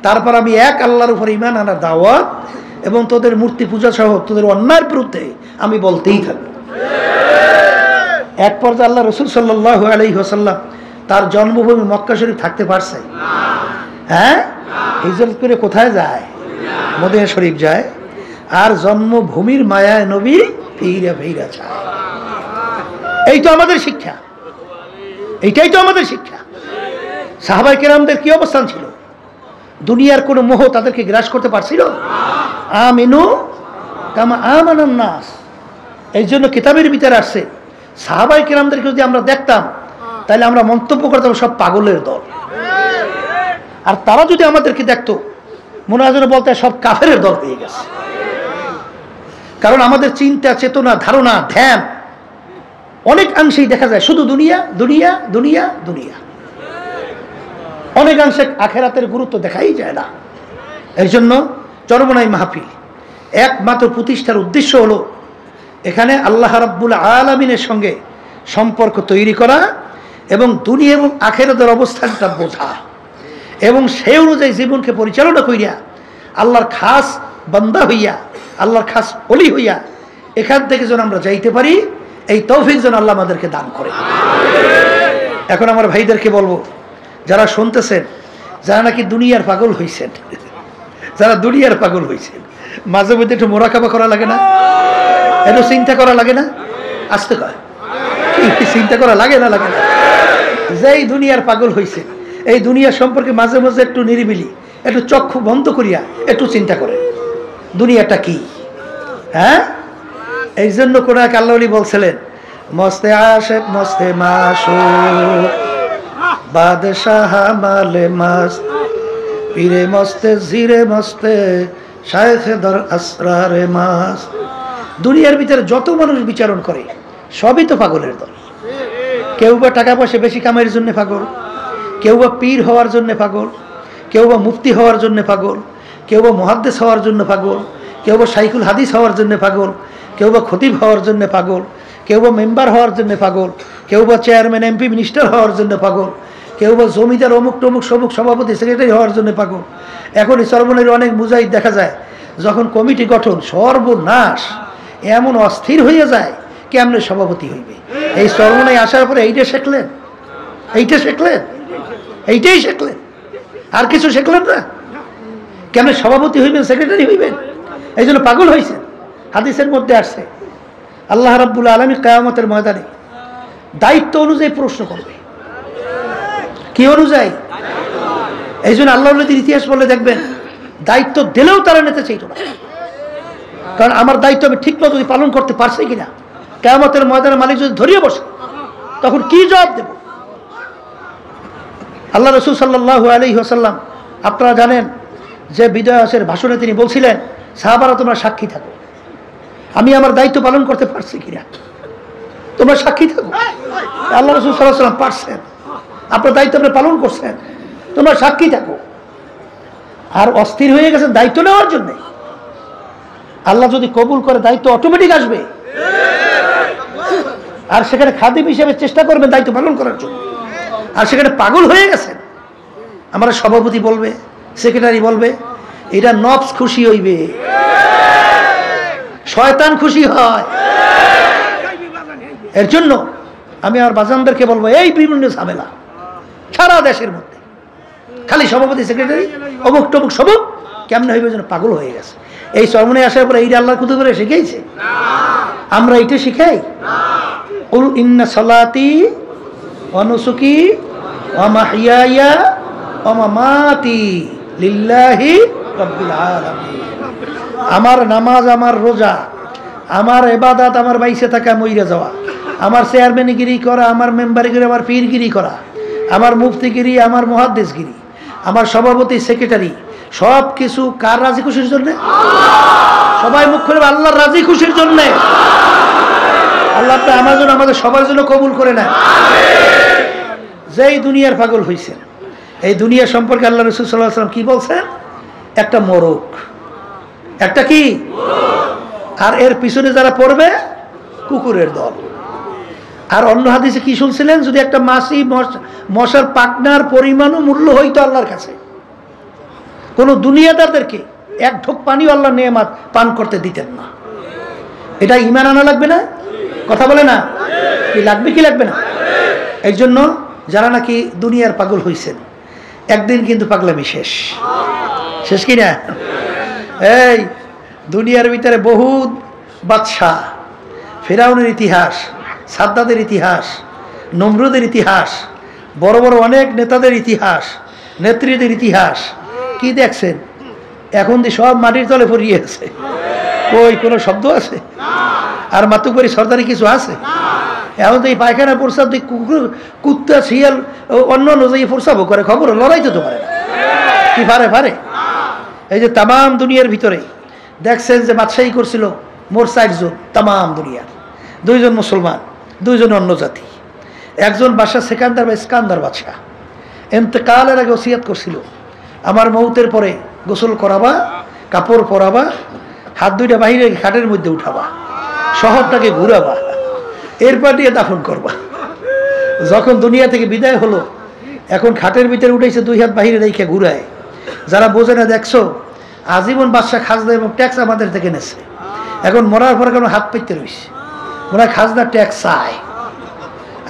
Speaker 1: তারপর আমি এক আল্লাহর উপর ঈমান আনার দাওয়াত এবং তোদের মূর্তি পূজা সহ তোদের অন্যায়ের বিরুদ্ধে আমি বলতেই থাকবো। এক পর্যায়ে আল্লাহ রসুল সাল্লাল্লাহু আলাইহি ওয়াসাল্লাম তার জন্মভূমি মক্কা শরীফ থাকতে পারছে? হ্যাঁ, হিজরত করে কোথায় যায়? মদিনা শরীফ যায়। আর জন্মভূমির মায়ায় নবী ফিরা ফিরা যায়। এই তো আমাদের শিক্ষা, এইটাই তো আমাদের শিক্ষা। সাহাবায়ে কেরামদের কি অবস্থান ছিল? দুনিয়ার কোনো মোহ তাদেরকে গ্রাস করতে পারছিল? আমিনু কামা আমানান নাস। এই জন্য কিতাবের ভিতরে আসছে সাহাবায়ে কেরামদেরকে যদি আমরা দেখতাম তাহলে আমরা মন্তব্য করতাম সব পাগলের দল। আর তারা যদি আমাদেরকে দেখতো মনে হয় যেন বলতে সব কাফেরের দল হয়ে গেছে। কারণ আমাদের চিন্তা, চেতনা, ধারণা, ধ্যান অনেকাংশেই দেখা যায় শুধু দুনিয়া দুনিয়া দুনিয়া দুনিয়া। অনেকাংশে আখেরাতের গুরুত্ব দেখাই যায় না। এই জন্য চরমনাই মাহফিল একমাত্র প্রতিষ্ঠার উদ্দেশ্য হলো এখানে আল্লাহ রাব্বুল আলামিনের সঙ্গে সম্পর্ক তৈরি করা এবং দুনিয়া এবং আখেরাতের অবস্থানটা বোঝা এবং সেই অনুযায়ী জীবনকে পরিচালনা করিয়া আল্লাহর খাস বান্দা হইয়া, আল্লাহর খাস ওলি হইয়া এখান থেকে যেন আমরা যাইতে পারি, এই তৌফিক যেন আল্লাহ আমাদেরকে দান করে। এখন আমার ভাইদেরকে বলবো, যারা শুনতেছেন, যারা নাকি দুনিয়ার পাগল হইছেন, যারা দুনিয়ার পাগল হইছেন, মাঝে মধ্যে একটু মোরাকাবা করা লাগে না? একটু চিন্তা করা লাগে না? আসতে কয় চিন্তা করা লাগে না? লাগে না? যেই দুনিয়ার পাগল হইছে, এই দুনিয়া সম্পর্কে মাঝে মাঝে একটু নিরিবিলি, একটু চক্ষু বন্ধ করিয়া একটু চিন্তা করে দুনিয়াটা কি। হ্যাঁ, এই জন্য কোন এক আল্লাহ ওলি বলছিলেন, মস্তে আশেক মস্তে মাসুক বাদশাহ মালে মাস্ত পীরে মস্তে জিরে মস্তে শায়েখে দর আসরারে মাস্ত। দুনিয়ার ভিতরে যত মানুষ বিচারণ করে সবই তো পাগলের দল। কেউ বা টাকা পয়সা বেশি কামাইয়ের জন্য পাগল, কেউ বা পীর হওয়ার জন্য পাগল, কেউ বা মুফতি হওয়ার জন্য পাগল, কেউ বা মুহাদ্দিস হওয়ার জন্য পাগল, কেউ বা শাইখুল হাদিস হওয়ার জন্য পাগল, কেউ বা খতিব হওয়ার জন্য পাগল, কেউ বা মেম্বার হওয়ার জন্য পাগল, কেউ বা চেয়ারম্যান এমপি মিনিস্টার হওয়ার জন্য পাগল, কেউ বা জমিদার অমুক টমুক সবুক সভাপতি সেক্রেটারি হওয়ার জন্য পাগল। এখন এই চরমনের অনেক মুজাহিদ দেখা যায় যখন কমিটি গঠন সর্বনাশ, এমন অস্থির হয়ে যায় কেমনে সভাপতি হইবে। এই চরমনায় আসার পরে এইটা শিখলেন, এইটা শিখলেন, এইটাই শিখলেন, আর কিছু শিখলেন না। কেমনে সভাপতি হইবেন, সেক্রেটারি হইবেন, এই জন্য পাগল হয়েছেন। হাদিসের মধ্যে আসছে আল্লাহ রাব্বুল আলামিন কিয়ামতের ময়দানে দায়িত্ব অনুযায়ী প্রশ্ন করবে। কি অনুযায়ী? এই জন্য আল্লাহ নবীর ইতিহাস বলে দেখবেন দায়িত্ব দিলেও তারা নিতে চাইতো না। কারণ আমার দায়িত্ব আমি ঠিক মতো পালন করতে পারছি কিনা, কিয়ামতের ময়দানে মালিক যদি ধরিয়ে বসে তখন কি জবাব দেব? আল্লাহ রাসূল সাল্লাল্লাহু আলাইহি ওয়াসাল্লাম আপনারা জানেন যে বিজয় হাসের ভাষণে তিনি বলছিলেন, সাহাবারা তোমরা সাক্ষী থাকো, আমি আমার দায়িত্ব পালন করতে পারছি কিনা, তোমরা সাক্ষী থাকো। আল্লাহ রাসূল সাল্লাল্লাহু আলাইহি ওয়াসাল্লাম পারছেন, আপনার দায়িত্ব আপনি পালন করছেন, তোমরা সাক্ষী থাকো। আর অস্থির হয়ে গেছেন দায়িত্ব নেওয়ার জন্য। আল্লাহ যদি কবুল করে দায়িত্ব অটোমেটিক আসবে, আর সেখানে খাদিম হিসেবে চেষ্টা করবেন দায়িত্ব পালন করার জন্য। আর সেখানে পাগল হয়ে গেছেন, আমরা সভাপতি বলবে, সেক্রেটারি বলবে, এটা নফস খুশি হইবে, শয়তান খুশি হয়। এর জন্য আমি আমার বাজানদেরকে বলবো, এই বিভিন্ন ঝামেলা সারা দেশের মধ্যে খালি সভাপতি সেক্রেটারি অমুক টমুক সবুক কেমনে হইবে যেন পাগল হয়ে গেছে। এই চরমনে আসার পরে এইটা আল্লাহর কুতুব করে শিখাইছে, আমরা এইটা শিখাই। কুল ইন্না সালাতি ওয়া নুসুকি ওয়া মাহইয়ায়া ওয়া মামাতি লিল্লাহি রাব্বিল আলামিন। আমার নামাজ, আমার রোজা, আমার ইবাদত, আমার বাইসে থাকা মইরা যাওয়া, আমার চেয়ারম্যানগিরি করা, আমার মেম্বারগিরি, আমার পীরগিরি করা, আমার মুফতিগিরি, আমার মুহাদ্দিসগিরি, আমার সভাপতি সেক্রেটারি, সব কিছু কার রাজি খুশির জন্য? সবাই মুখ খুলে আল্লাহর রাজি খুশির জন্য। আল্লাহ আপনি আমার জন্য, আমাদের সবার জন্য কবুল করে নেন। যেই দুনিয়ার পাগল হয়েছেন, এই দুনিয়া সম্পর্কে আল্লাহ রাসূল সাল্লাল্লাহু আলাইহি ওয়াসাল্লাম কি বলছেন? একটা মোরগ, একটা কি, আর এর পিছনে যারা পড়বে কুকুরের দল। আর অন্য হাদিসে কি শুনছিলেন? যদি একটা মাছি মশার পাকনার পরিমাণও মূল্য হইতো আল্লাহর কাছে, কোনো দুনিয়াদারদেরকে এক ঢোক পানিও আল্লাহ নেয়ামত পান করতে দিতেন না। এটা ঈমান আনা লাগবে না? কথা বলে না? কি লাগবে কি লাগবে না? এই জন্য যারা নাকি দুনিয়ার পাগল হইছেন, একদিন কিন্তু পাগলামি শেষ। শেষ কি না? এই দুনিয়ার ভিতরে বহুত বাদশাহ, ফিরাউনের ইতিহাস, সাদ্দাদের ইতিহাস, নমরুদের ইতিহাস, বড় বড় অনেক নেতাদের ইতিহাস, নেত্রীদের ইতিহাস কি দেখছেন? এখন দিয়ে সব মাটির তলে পড়িয়ে আছে। ওই কোনো শব্দ আছে? আর মাতুকবাড়ি সর্দারি কিছু আছে? এখন তো এই পায়খানা প্রস্রাব দিয়ে কুত্তা শিয়াল অন্য অনুযায়ী প্রস্রাবও করে, খবর লড়াইতে তো পারে না। কি পারে? এই যে তামাম দুনিয়ার ভিতরে দেখছেন যে বাদশাহী করছিল মোর 4 জন, তামাম দুনিয়ার 2 জন মুসলমান, 2 জন অন্য জাতি। একজন বাদশাহ সেকান্দার বা ইস্কান্দার বাদশাহ এন্তেকালের আগে ওসিয়াত করছিল, আমার মৌতের পরে গোসল করাবা, কাপড় পরাবা, হাত দুইটা বাহিরে খাটের মধ্যে উঠাবা, শহরটাকে ঘুরাবা, এরপর দিয়ে দাফন করবা। যখন দুনিয়া থেকে বিদায় হলো, এখন খাটের ভিতরে উঠেছে, 2 হাত বাহিরে রেখে ঘুরায়। যারা বোঝে না, দেখছো আজীবন বাদশাহ খাজনা এবং ট্যাক্স আমাদের থেকে নেছে, এখন মরার পরে কেন হাত পেতে রয়েছে, ওরা খাজনা ট্যাক্স চায়।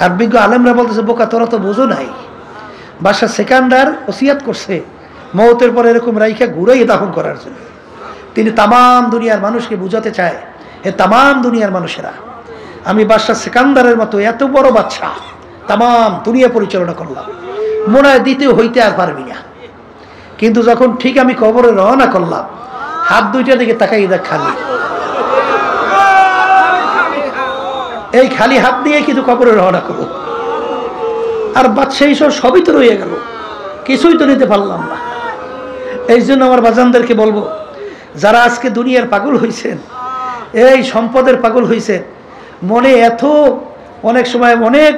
Speaker 1: আর বিজ্ঞ আলেমরা বলতেছে, বোকা তোরা তো বোঝো নাই, বাদশাহ সেকান্দার ওসিয়াত করছে মওতের পরে এরকম রাইখা ঘুরাই দাফন করার জন্য। তিনি তামাম দুনিয়ার মানুষকে বুঝাতে চায়, হে তামাম দুনিয়ার মানুষেরা, আমি বাদশাহ সেকান্দারের মতো এত বড় বাদশাহ তামাম দুনিয়া পরিচালনা করলাম, মনে হয় দ্বিতীয় হইতে আর পারবি না। কিন্তু যখন ঠিক আমি কবরে রওনা করলাম, হাত দুইটার দিকে তাকাই দেখ খালি, এই খালি হাত দিয়ে কিন্তু কবরে রওনা করো। আর বাদশাহী সবই তো রয়ে গেল, কিছুই তো নিতে পারলাম না। এই জন্য আমার বাজানদেরকে বলবো, যারা আজকে দুনিয়ার পাগল হয়েছেন, এই সম্পদের পাগল হয়েছেন, মনে এত অনেক সময় অনেক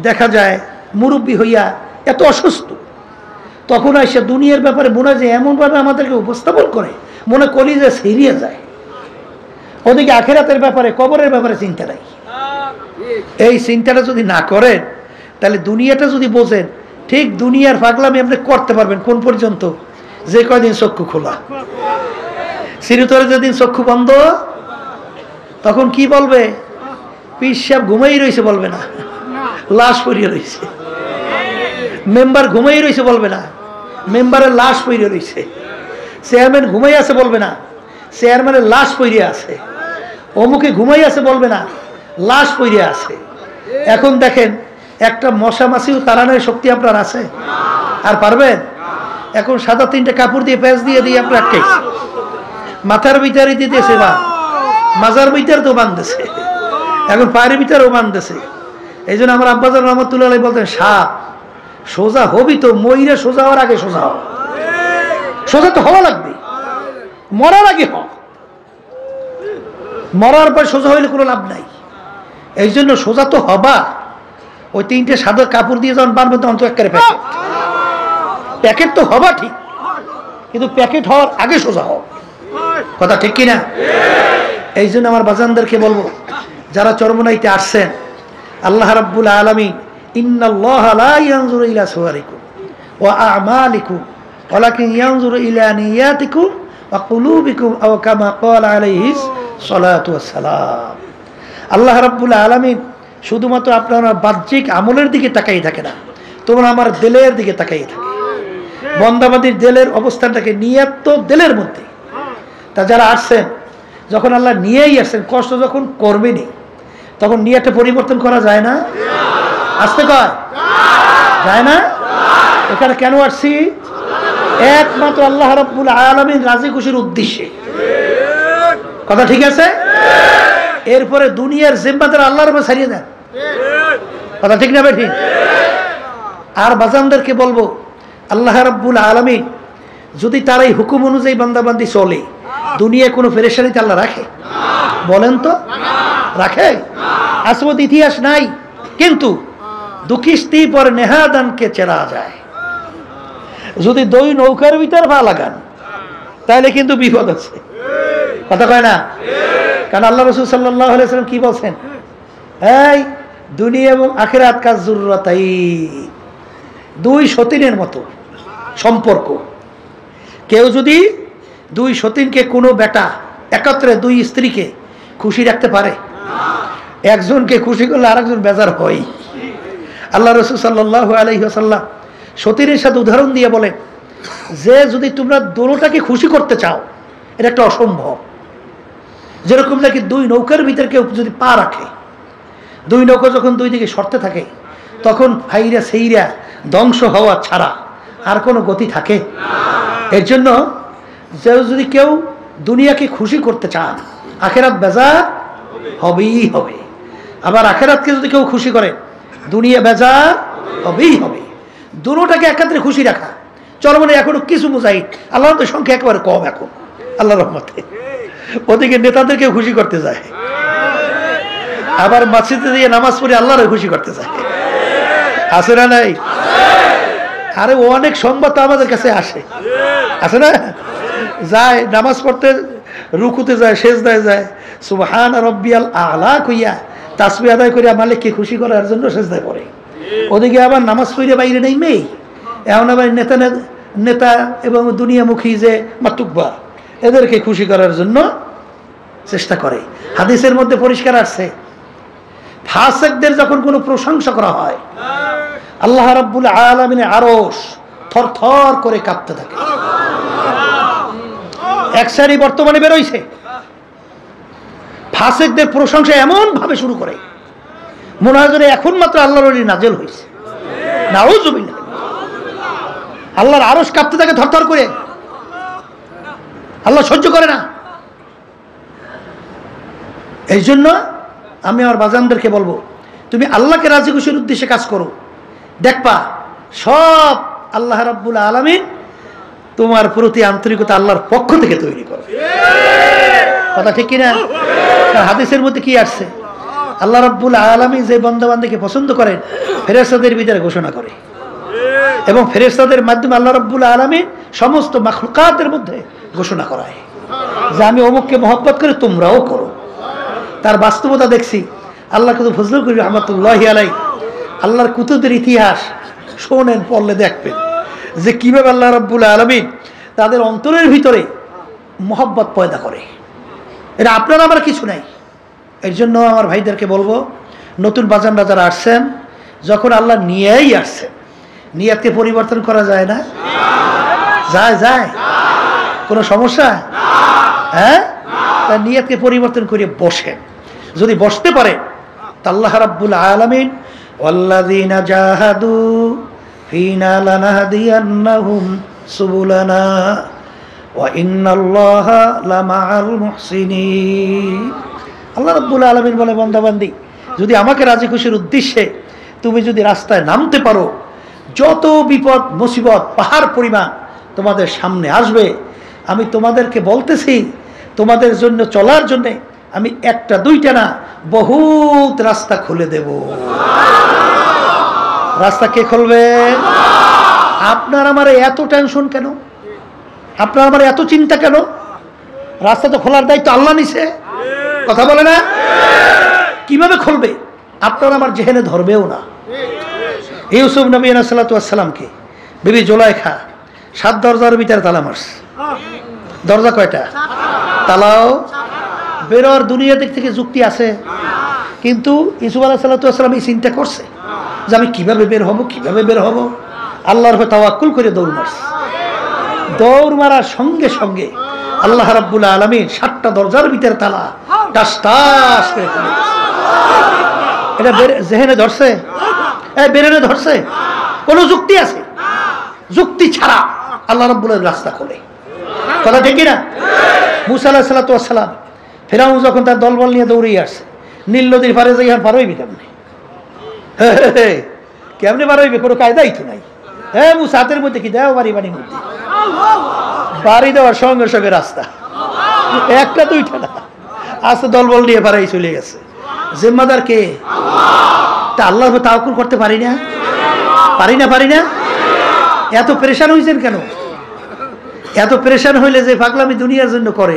Speaker 1: দেখা যায় মুরব্বী হইয়া এত অসুস্থ, তখন এসে দুনিয়ার ব্যাপারে মনে যে এমনভাবে আমাদেরকে উপস্থাপন করে, মনে করি যে সেরিয়ে যায়। ওদিকে আখিরাতের ব্যাপারে, কবরের ব্যাপারে চিন্তা নাই। এই চিন্তাটা যদি না করেন, তাহলে দুনিয়াটা যদি বোঝেন, ঠিক দুনিয়ার পাগলামি আপনি করতে পারবেন কোন পর্যন্ত? যে কয়দিন চক্ষু খোলা। চিরতরে যেদিন চক্ষু বন্ধ, তখন কি বলবে? পীর সাহেব ঘুমাই রয়েছে বলবে না, লাশ পড়িয়ে রয়েছে। মেম্বার ঘুমাই রয়েছে বলবে না, মেম্বারের লাশ পড়িয়ে রয়েছে। চেয়ারম্যান ঘুমাই আছে বলবে না, চেয়ারম্যানের লাশ পড়িয়ে আছে। অমুকে ঘুমাই আছে বলবে না, লাশ পড়িয়ে আছে। এখন দেখেন, একটা মশা মাছিও তাড়ানোর শক্তি আপনার আছে? আর পারবেন? এখন সাদা 3টে কাপড় দিয়ে প্যাঁচ দিয়ে দিয়ে আপনার আটকাইছে, মাথার ভিতরে দিতেছে, বা মাজার ভিতরে তো বাঁধতেছে, এখন পায়ের ভিতরেও বাঁধতেছে। এই জন্য আমার আব্বাজান রহমতুল্লাহ আলাইহি বলতেন, সাপ সোজা হবি তো মইরা সোজা হওয়ার আগে সোজা হও। সোজা তো হওয়া লাগবে, মরার আগে হ, মরার পর সোজা হইলে কোনো লাভ নাই। এই জন্য সোজা তো হবা। ওই 3টে সাদা কাপড় দিয়ে যখন বাঁধবে, তখন তো একেবারে প্যাকেট তো হবা ঠিক, কিন্তু প্যাকেট হওয়ার আগে সোজা হও। কথা ঠিক কিনা? এই জন্য আমার বাজানদেরকে বলবো, যারা চরমনাইতে আসছেন, আল্লাহ রাব্বুল আলামিন, ইন্নাল্লাহা লা ইয়ানজুরু ইলা সুওয়ারিকুম ওয়া আ'মালিকুম ওয়ালাকিন ইয়ানজুরু ইলা নিয়াতিকুম ওয়া কুলুবিকুম আও কামা ক্বালা আলাইহিস সালাতু ওয়াস সালাম। আল্লাহ রাব্বুল আলামিন শুধুমাত্র আপনার বাহ্যিক আমলের দিকে তাকাই থাকে না, তোমরা আমার দিলের দিকে তাকাই থাকে। বন্দাবাদীর দিলের অবস্থানটাকে, নিয়ত তো দিলের মধ্যে। তা যারা আসছেন, যখন আল্লাহ নিয়েই আসছেন, কষ্ট যখন করবেনি, তখন নিয়তটা পরিবর্তন করা যায় না? আসতে কয় যায় না? এখানে কেন আসছি? একমাত্র আল্লাহ রাব্বুল আলামিন রাজি খুশির উদ্দেশ্যে। কথা ঠিক আছে? এরপরে দুনিয়ার জিম্মাদার আল্লাহর উপর ছাড়িয়ে দেন। কথা ঠিক না ঠিক? আর বাজানদেরকে বলবো, আল্লাহ রাব্বুল আলামিন যদি তার এই হুকুম অনুযায়ী বান্দাবান্দি চলে, দুনিয়ায় কোনো পেরেশানিতে আল্লাহ রাখে? বলেন তো, রাখে? আসবত ইতিহাস নাই, কিন্তু দুকিস্তি পর নেহাদানকে চেরা যায়। যদি 2 নৌকার ভিতর পা লাগান, তাহলে কিন্তু বিপদ আছে। কথা কয় না? কারণ আল্লাহ রাসূল সাল্লাল্লাহু আলাইহি ওয়াসাল্লাম কি বলছেন? এই দুনিয়া এবং আখিরাত কাজ জরুরতাই, 2 সতীনের মতো সম্পর্ক। কেউ যদি দুই সতীনকে কোনো বেটা একত্রে দুই স্ত্রীকে খুশি রাখতে পারে? একজনকে খুশি করলে আরেকজন বেজার হয়। আল্লাহ রাসূল সাল্লাল্লাহু আলাইহি ওয়াসাল্লাম সতীনের সাথে উদাহরণ দিয়ে বলেন যে যদি তোমরা দোনোটাকে খুশি করতে চাও, এটা একটা অসম্ভব। যেরকম নাকি দুই নৌকার ভিতরে কেউ যদি পা রাখে, দুই নৌকা যখন দুই দিকে সরতে থাকে তখন ফাইরা সেইরা ধ্বংস হওয়া ছাড়া আর কোনো গতি থাকে? এর জন্য যদি কেউ দুনিয়াকে খুশি করতে চান, আখেরাত বেজার হবেই হবে। আবার আখেরাতকে যদি কেউ খুশি করে, দুনিয়া বেজার হবেই হবে। দুটোটাকে একত্রে খুশি রাখা চরমনে এখনো কিছু মুজাহিদ, আল্লাহর তো সংখ্যা একেবারে কম এখন আল্লাহর রহমতে, ওদিকে নেতাদেরকে খুশি করতে যায়, আবার মসজিদে দিয়ে নামাজ পড়ে আল্লাহরে খুশি করতে যায়। আছে না নাই? আরে অনেক সংবাদ তো আমাদের কাছে আসে, আছে না? যায় নামাজ পড়তে, রুকুতে যায়, সেজদায় যায়, সুবহান রাব্বিয়াল আলা কইয়া তাসবিহ আদায় করিয়া মালিককে খুশি করার জন্য সেজদায় পড়ে। ওদিকে আবার নামাজ পড়ে বাইরে নেই মেয়ে, এখন আবার নেতা এবং দুনিয়ামুখী যে মাতুব্বা, এদেরকে খুশি করার জন্য চেষ্টা করে। হাদিসের মধ্যে পরিষ্কার আসছে, ফাসিকদের যখন কোনো প্রশংসা করা হয়, আল্লাহ রাব্বুল আলামিনের আরশ থরথর করে কাঁপতে থাকে। এক সারি বর্তমানে বেরোইছে, ফাসিকদের প্রশংসা এমন ভাবে শুরু করে মনে হয় যেন এখন মাত্র আল্লাহর ওলি নাজেল হয়েছে। নাউযুবিল্লাহ, আল্লাহর আরশ কাঁপতে থাকে থরথর করে, আল্লাহ সহ্য করে না। এই জন্য আমি আমার বাজানদেরকে বলবো, তুমি আল্লাহকে রাজি খুশির উদ্দেশ্যে কাজ করো, দেখবা সব আল্লাহ রাব্বুল আলামিন তোমার প্রতি আন্তরিকতা আল্লাহর পক্ষ থেকে তৈরি করো। কথা ঠিক কিনা? হাদিসের মধ্যে কি আসছে? আল্লাহ রাব্বুল আলামিন যে বান্দাবান্দিকে পছন্দ করেন ফেরেশতাদের ভিতরে ঘোষণা করে, এবং ফেরেশতাদের মাধ্যমে আল্লাহ রাব্বুল আলামিন সমস্ত মাখলুকাতের মধ্যে ঘোষণা করায় যে আমি অমুককে মহব্বত করে তোমরাও করো। তার বাস্তবতা দেখছি। আল্লাহ কুতুব ফজলুল করিম রাহমাতুল্লাহি আলাইহি আল্লাহর কুতুবের ইতিহাস শোনেন, পড়লে দেখবেন যে কিভাবে আল্লাহ রাব্বুল আলামিন তাদের অন্তরের ভিতরে মহব্বত পয়দা করে। এটা আপনার আমার কিছু নাই। এর জন্য আমার ভাইদেরকে বলবো, নতুন বাজানরা যারা আসছেন, যখন আল্লাহ নিয়েই আসছেন, নিয়াতকে পরিবর্তন করা যায় না? যায় যায়? কোনো সমস্যা? হ্যাঁ, তার নিয়াতকে পরিবর্তন করে বসেন। যদি বসতে পারে তা আল্লাহ রাব্বুল আলামিন ওয়াল্লাযীনা জাহাদু ফীনা লানাহদিয়ান্নাহুম সুবুলানা ওয়া ইন্নাল্লাহা লামাআল মুহসিনিন। আল্লাহ রাব্বুল আলামিন বলে, বান্দাবান্দি যদি আমাকে রাজি খুশির উদ্দেশ্যে তুমি যদি রাস্তায় নামতে পারো, যত বিপদ মুসিবত পাহাড় পরিমাণ তোমাদের সামনে আসবে, আমি তোমাদেরকে বলতেছি তোমাদের জন্য চলার জন্য আমি একটা দুইটা না বহুত রাস্তা খুলে দেব। রাস্তা কে খুলবে? আপনার আমার এত টেনশন কেন? আপনার আমার এত চিন্তা কেন? রাস্তা তো খোলার দায়িত্ব আল্লাহ নিছে, কথা বলে না? কিভাবে খুলবে? আপনার আমার জেহেনে ধরবেও না। ইউসুফ নবী আলাইহিস সালাতু ওয়াস সালামকে বিবি জুলাইখা 7 দরজার ভিতরে তালা মারছে। দরজা কয়টা? তালাও বেরোর দুনিয়া দিক থেকে যুক্তি আছে, কিন্তু ইউসুফ আলাইহিস সালাতু ওয়াস সালাম এই চিন্তা করছে যে আমি কিভাবে বের হব, কিভাবে বের হব। আল্লাহর উপর তাওয়াক্কুল করে দৌড় মারছে। দৌড় মারার সঙ্গে সঙ্গে আল্লাহ রাব্বুল আলামিন 7টা দরজার ভিতরে তালা টাস টাস করে খুলে দিয়েছে। এটা জেহেনে ধরছে? বেরেনে ধরছে? কোনো যুক্তি আছে? যুক্তি ছাড়া আল্লাহ রাব্বুল আলামিন রাস্তা খোলে। কথা ঠিক না? মুসা আলাইহিস সালাতু ওয়াস সালাম ফিরাউন যখন তার দলবল নিয়ে দৌড়িয়ে আসছে, নীল নদীর পারে যাই আর পার হইবি কেমনে? কেমনে পার হইবে? কোনো কায়দাই তো নাই। হ্যাঁ, মুসা হাতের মধ্যে কি দেও, বাড়ি বাড়ির মধ্যে বাড়ি দেওয়ার সঙ্গে সঙ্গে রাস্তা, একটা দুইটা না, আস্তে দলবল নিয়ে পারাই চলে গেছে। জিম্মাদার কে? তা আল্লাহ তাওয়াক্কুল করতে পারি না? পারি না? পারি না? এত পেরেশান হয়েছেন কেন? এত পেরেশান হইলে যে পাগলামি দুনিয়ার জন্য করে,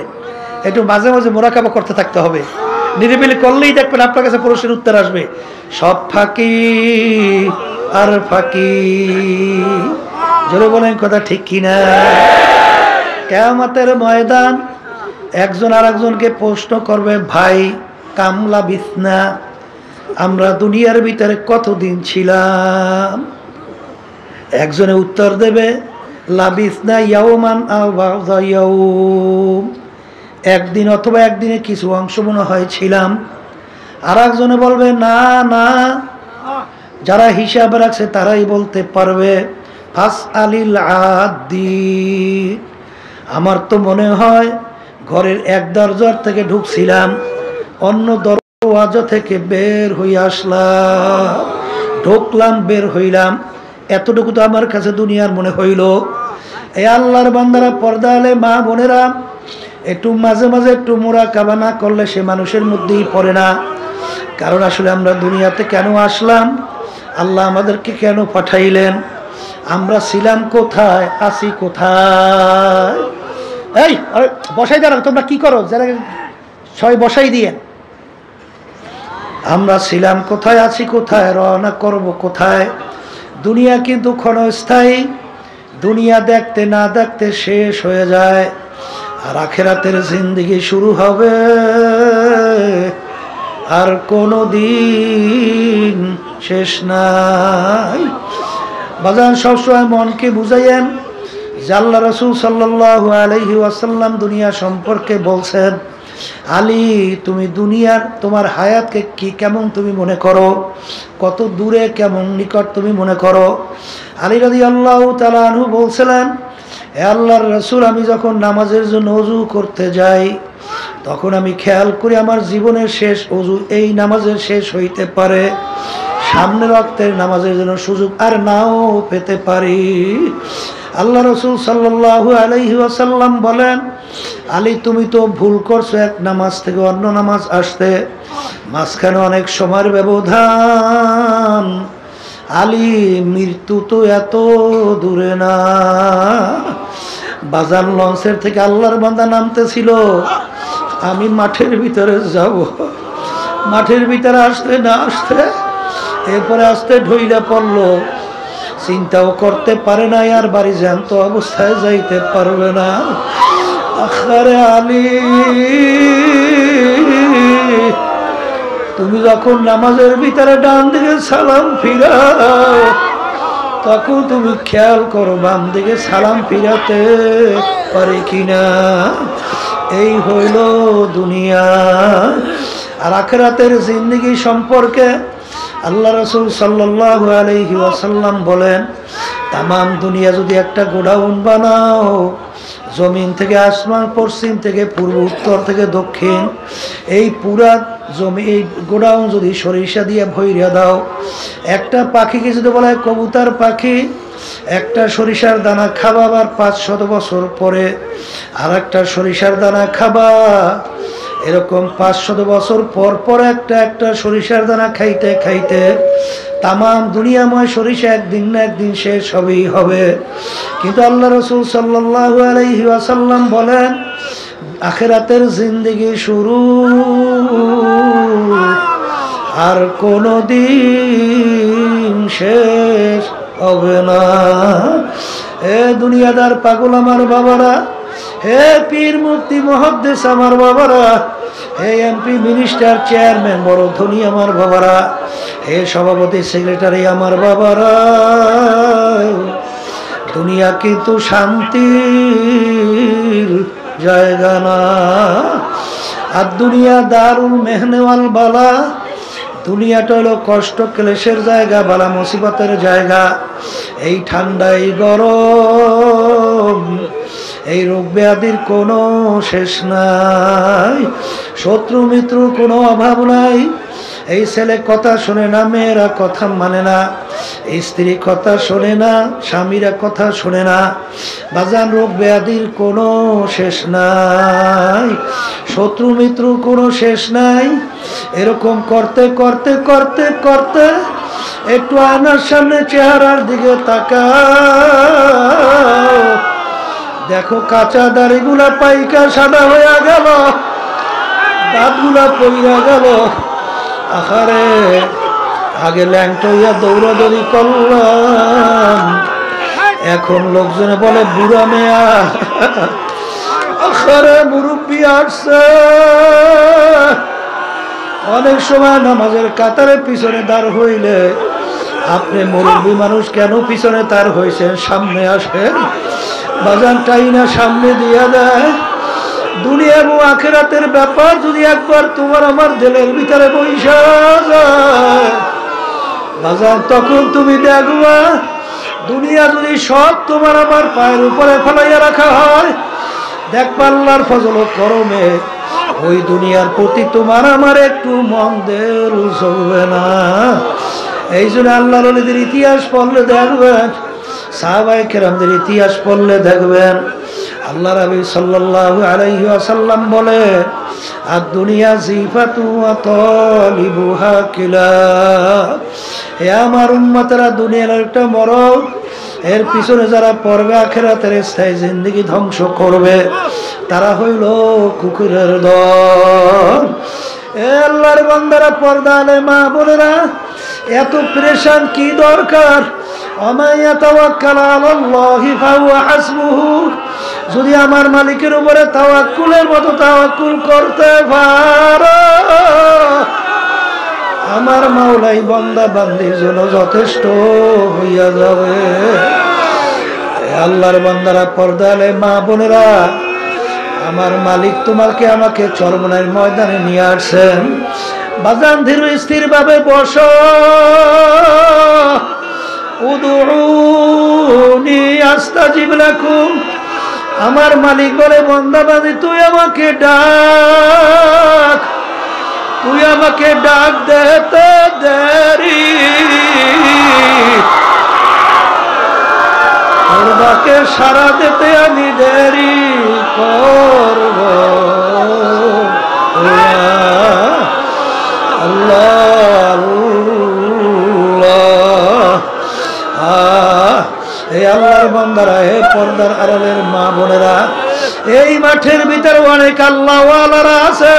Speaker 1: একটু মাঝে মাঝে মোরাকাবা করতে থাকতে হবে। নিরিবিলি করলেই দেখবেন আপনার কাছে প্রশ্নের উত্তর আসবে। সব ফাঁকি আর ফাঁকি, জোরে বলেন কথা ঠিক কিনা? কিয়ামতের ময়দান একজন আরেকজনকে প্রশ্ন করবে, ভাই কামলা বিছনা, আমরা দুনিয়ার ভিতরে কতদিন ছিলাম? একজনে উত্তর দেবে, লাবিসনা ইয়াওমান আও বা'দা ইয়াওম, একদিন অথবা একদিনে কিছু অংশ মনে হয় ছিলাম। আর একজনে বলবে, না না, যারা হিসাব রাখছে তারাই বলতে পারবে। ফাসআলিল আদি, আমার তো মনে হয় ঘরের এক দরজার থেকে ঢুকছিলাম, অন্য দরওয়াজা থেকে বের হয়ে আসলাম, ঢুকলাম বের হইলাম, এতটুকু তো আমার কাছে দুনিয়ার মনে হইল। এই আল্লাহর বান্দারা, পর্দা আলে মা বোনেরা, একটু মাঝে মাঝে একটু মুরাকাবা না করলে সে মানুষের মধ্যেই পড়ে না। কারণ আসলে আমরা দুনিয়াতে কেন আসলাম, আল্লাহ আমাদেরকে কেন পাঠাইলেন, আমরা ছিলাম কোথায়, আছি কোথায়? এই বসাই দাঁড়াও, তোমরা কি করো, যারা সবাই বসাই দিয়ে, আমরা ছিলাম কোথায়, আছি কোথায়, রওনা করব কোথায়? দুনিয়া কিন্তু ক্ষণস্থায়ী, দুনিয়া দেখতে না দেখতে শেষ হয়ে যায়। আর আখিরাতের জিন্দেগি শুরু হবে, আর কোনো দিন শেষ নাই। বাজান সবসময় মনকে বুঝাইয়েন যে আল্লাহ রাসূল সাল্লাল্লাহু আলাইহি ওয়াসাল্লাম দুনিয়া সম্পর্কে বলছেন, আলী তুমি দুনিয়ার তোমার হায়াতকে কি কেমন তুমি মনে করো, কত দূরে কেমন নিকট তুমি মনে করো? আলী রাদিয়াল্লাহু তাআলা আনহু বলছিলেন, হে আল্লাহর রাসূল, আমি যখন নামাজের জন্য ওযু করতে যাই তখন আমি খেয়াল করি আমার জীবনের শেষ ওযু এই নামাজের শেষ হইতে পারে, সামনের ওয়াক্তের নামাজের জন্য সুযোগ আর নাও পেতে পারি। আল্লাহ রাসূল সাল্লাল্লাহু আলাইহি ওয়াসাল্লাম বলেন, আলী তুমি তো ভুল করছো এক নামাজ থেকে অন্য নামাজ আসতে, মাঝখানে অনেক সময়ের ব্যবধান। আলী মৃত্যু তো এত দূরে না। বাজার লঞ্চের থেকে আল্লাহর বান্দা নামতেছিল, আমি মাঠের ভিতরে যাব, মাঠের ভিতরে আসতে না আসতে এরপরে আসতে ঢইলা পড়লো, চিন্তাও করতে পারে না আর বাড়ি জ্যান্ত অবস্থায় যাইতে পারবে না। আখারে আলী, তুমি যখন নামাজের ভিতরে ডান দিকে সালাম ফিরাও তখন তুমি খেয়াল করো বাম দিকে সালাম ফিরাতে পারে কিনা। এই হইল দুনিয়া। আর আখিরাতের জিন্দেগি সম্পর্কে আল্লাহ রাসূল সাল্লাল্লাহু আলাইহি ওয়াসাল্লাম বলেন, তামাম দুনিয়া যদি একটা গোডাউন বানাও, জমিন থেকে আসমান, পশ্চিম থেকে পূর্ব, উত্তর থেকে দক্ষিণ, এই পুরা জমি এই গোডাউন যদি সরিষা দিয়ে ভইরা দাও, একটা পাখিকে যদি বলা হয় কবুতর পাখি, একটা সরিষার দানা খাবা, আবার 500 বছর পরে আর একটা সরিষার দানা খাবা, এরকম 500 বছর পর পর একটা সরিষার দানা খাইতে খাইতে তামাম দুনিয়াময় সরিষা একদিন না একদিন শেষ হবেই হবে। কিন্তু আল্লাহ রাসূল সাল্লাল্লাহু আলাইহি ওয়াসাল্লাম বলেন, আখিরাতের জিন্দেগি শুরু, আর কোনো দিন শেষ হবে না। হে দুনিয়াদার পাগল আমার বাবারা, হে পীর মুফতি মুহাদ্দিস আমার বাবারা, হে এমপি মিনিস্টার চেয়ারম্যান বড় ধনী আমার বাবারা, হে সভাপতি সেক্রেটারি আমার বাবারা, দুনিয়া কিন্তু শান্তির জায়গা না। আর দুনিয়া দারুল মেহনে ওয়াল বালা, দুনিয়াটা হলো কষ্ট ক্লেশের জায়গা, বালা মুসিবতের জায়গা। এই ঠান্ডা, এই গরম, এই রোগ ব্যাধির কোনো শেষ নাই, শত্রু মিত্রুর কোনো অভাব নাই। এই ছেলে কথা শোনে না, মেয়েরা কথা মানে না, স্ত্রী কথা শোনে না, স্বামীরা কথা শোনে না। বাজান রোগ ব্যাধির কোনো শেষ নাই, শত্রু মিত্রুর কোনো শেষ নাই। এরকম করতে করতে করতে করতে একটু আয়নার সামনে চেহারার দিকে তাকাও, দেখো কাঁচা দাড়িগুলা পাইকা সাদা হয়ে গেল, দাঁতগুলা পইরা গেল। আহারে, আগে ল্যাংটা হইয়া দৌড়াদৌড়ি করলাম, এখন লোকজনে বলে বুড়া মেয়া। আখারে মুরব্বী আসছে, অনেক সময় নামাজের কাতারে পিছনে দাঁড় হইলে আপনি মুরব্বী মানুষ কেন পিছনে তার হয়েছেন, সামনে আসেন। বাজানটাই না সামনে দিয়ে দেয়। দুনিয়া এবং আখিরাতের ব্যাপার যদি একবার তোমার আমার দিলের ভিতরে বইসা যায় বাজান, তখন তুমি দেখবা দুনিয়া যদি সব তোমার আমার পায়ের উপরে ফেলাইয়া রাখা হয়, দেখবা আল্লাহর ফজল ও করমে ওই দুনিয়ার প্রতি তোমার আমার একটু মন দের চলবে না। এই জন্য আল্লাহর ওলিদের ইতিহাস পড়লে দেখবেন, সাহাবায়ে কেরামদের ইতিহাস পড়লে দেখবেন, আল্লাহ নবী সাল্লাল্লাহু আলাইহি ওয়াসাল্লাম বলে, আর দুনিয়া জিফাতু ওয়া তালিবুহা কিলাব। হে আমার উম্মতেরা, দুনিয়ার একটা মরক, এর পিছনে যারা পড়বে আখিরাতের স্থায়ী জিন্দেগি ধ্বংস করবে, তারা হইল কুকুরের দল। এ আল্লাহর বান্দারা, পর্দা আলে মা বোনেরা, এত প্রেশান কি দরকার? যদি আমার মালিকের উপরে তাওয়াক্কুলের মতো তাওয়াক্কুল করতে পারো, আমার মাওলাই বান্দা বান্দির জন্য যথেষ্ট হইয়া যাবে। আল্লাহর বান্দারা, পর্দালে মা বোনেরা, আমার মালিক তোমাকে আমাকে চরমনাইয়ের ময়দানে নিয়ে আসছেন। বাজান ধীর স্থির ভাবে বসো। উদউনি আস্তাজিব লাকুম। আমার মালিক বলে, বান্দা বান্দি তুই আমাকে ডাক, তুই আমাকে ডাক দেতে দেরি, তোর ডাকে সাড়া দিতে আমি দেরি করব। আল্লাহ এই আল্লাহর বান্দারা, হে পর্দার আড়ালের মা বোনেরা, এই মাঠের ভিতরে অনেক আল্লাহওয়ালারা আছে।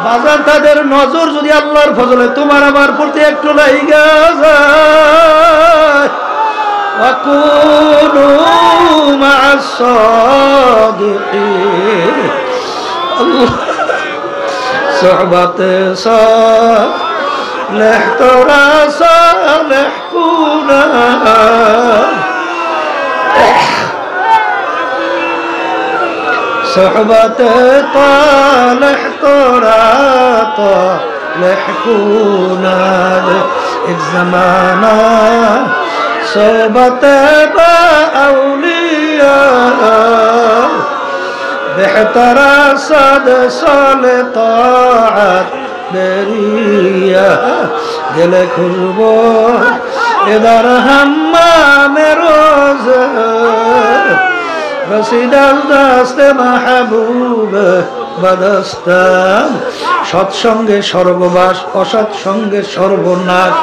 Speaker 1: বাজার তাদের নজর যদি আল্লাহর ফজলে তোমার আমার প্রতি একটু লাইগা যায়, ওয়াকুনু মা'আস সাদিকিন। আল্লাহ সোহবতে সালেহ তোরা সালেহ কুনা, সোহবতে তালেহ তোরা তালেহ কুনা। এক জামানা সোহবতে বা আউলিয়া, বেহতরা সাদ সালে তাআত বেরিয়া। গেলে খুলব এদার হাম্মামে রোজ, রসিদাল দাস্তে মাহবুব বাদস্তান। সৎসঙ্গে সর্ববাস, অসৎসঙ্গে সর্বনাশ।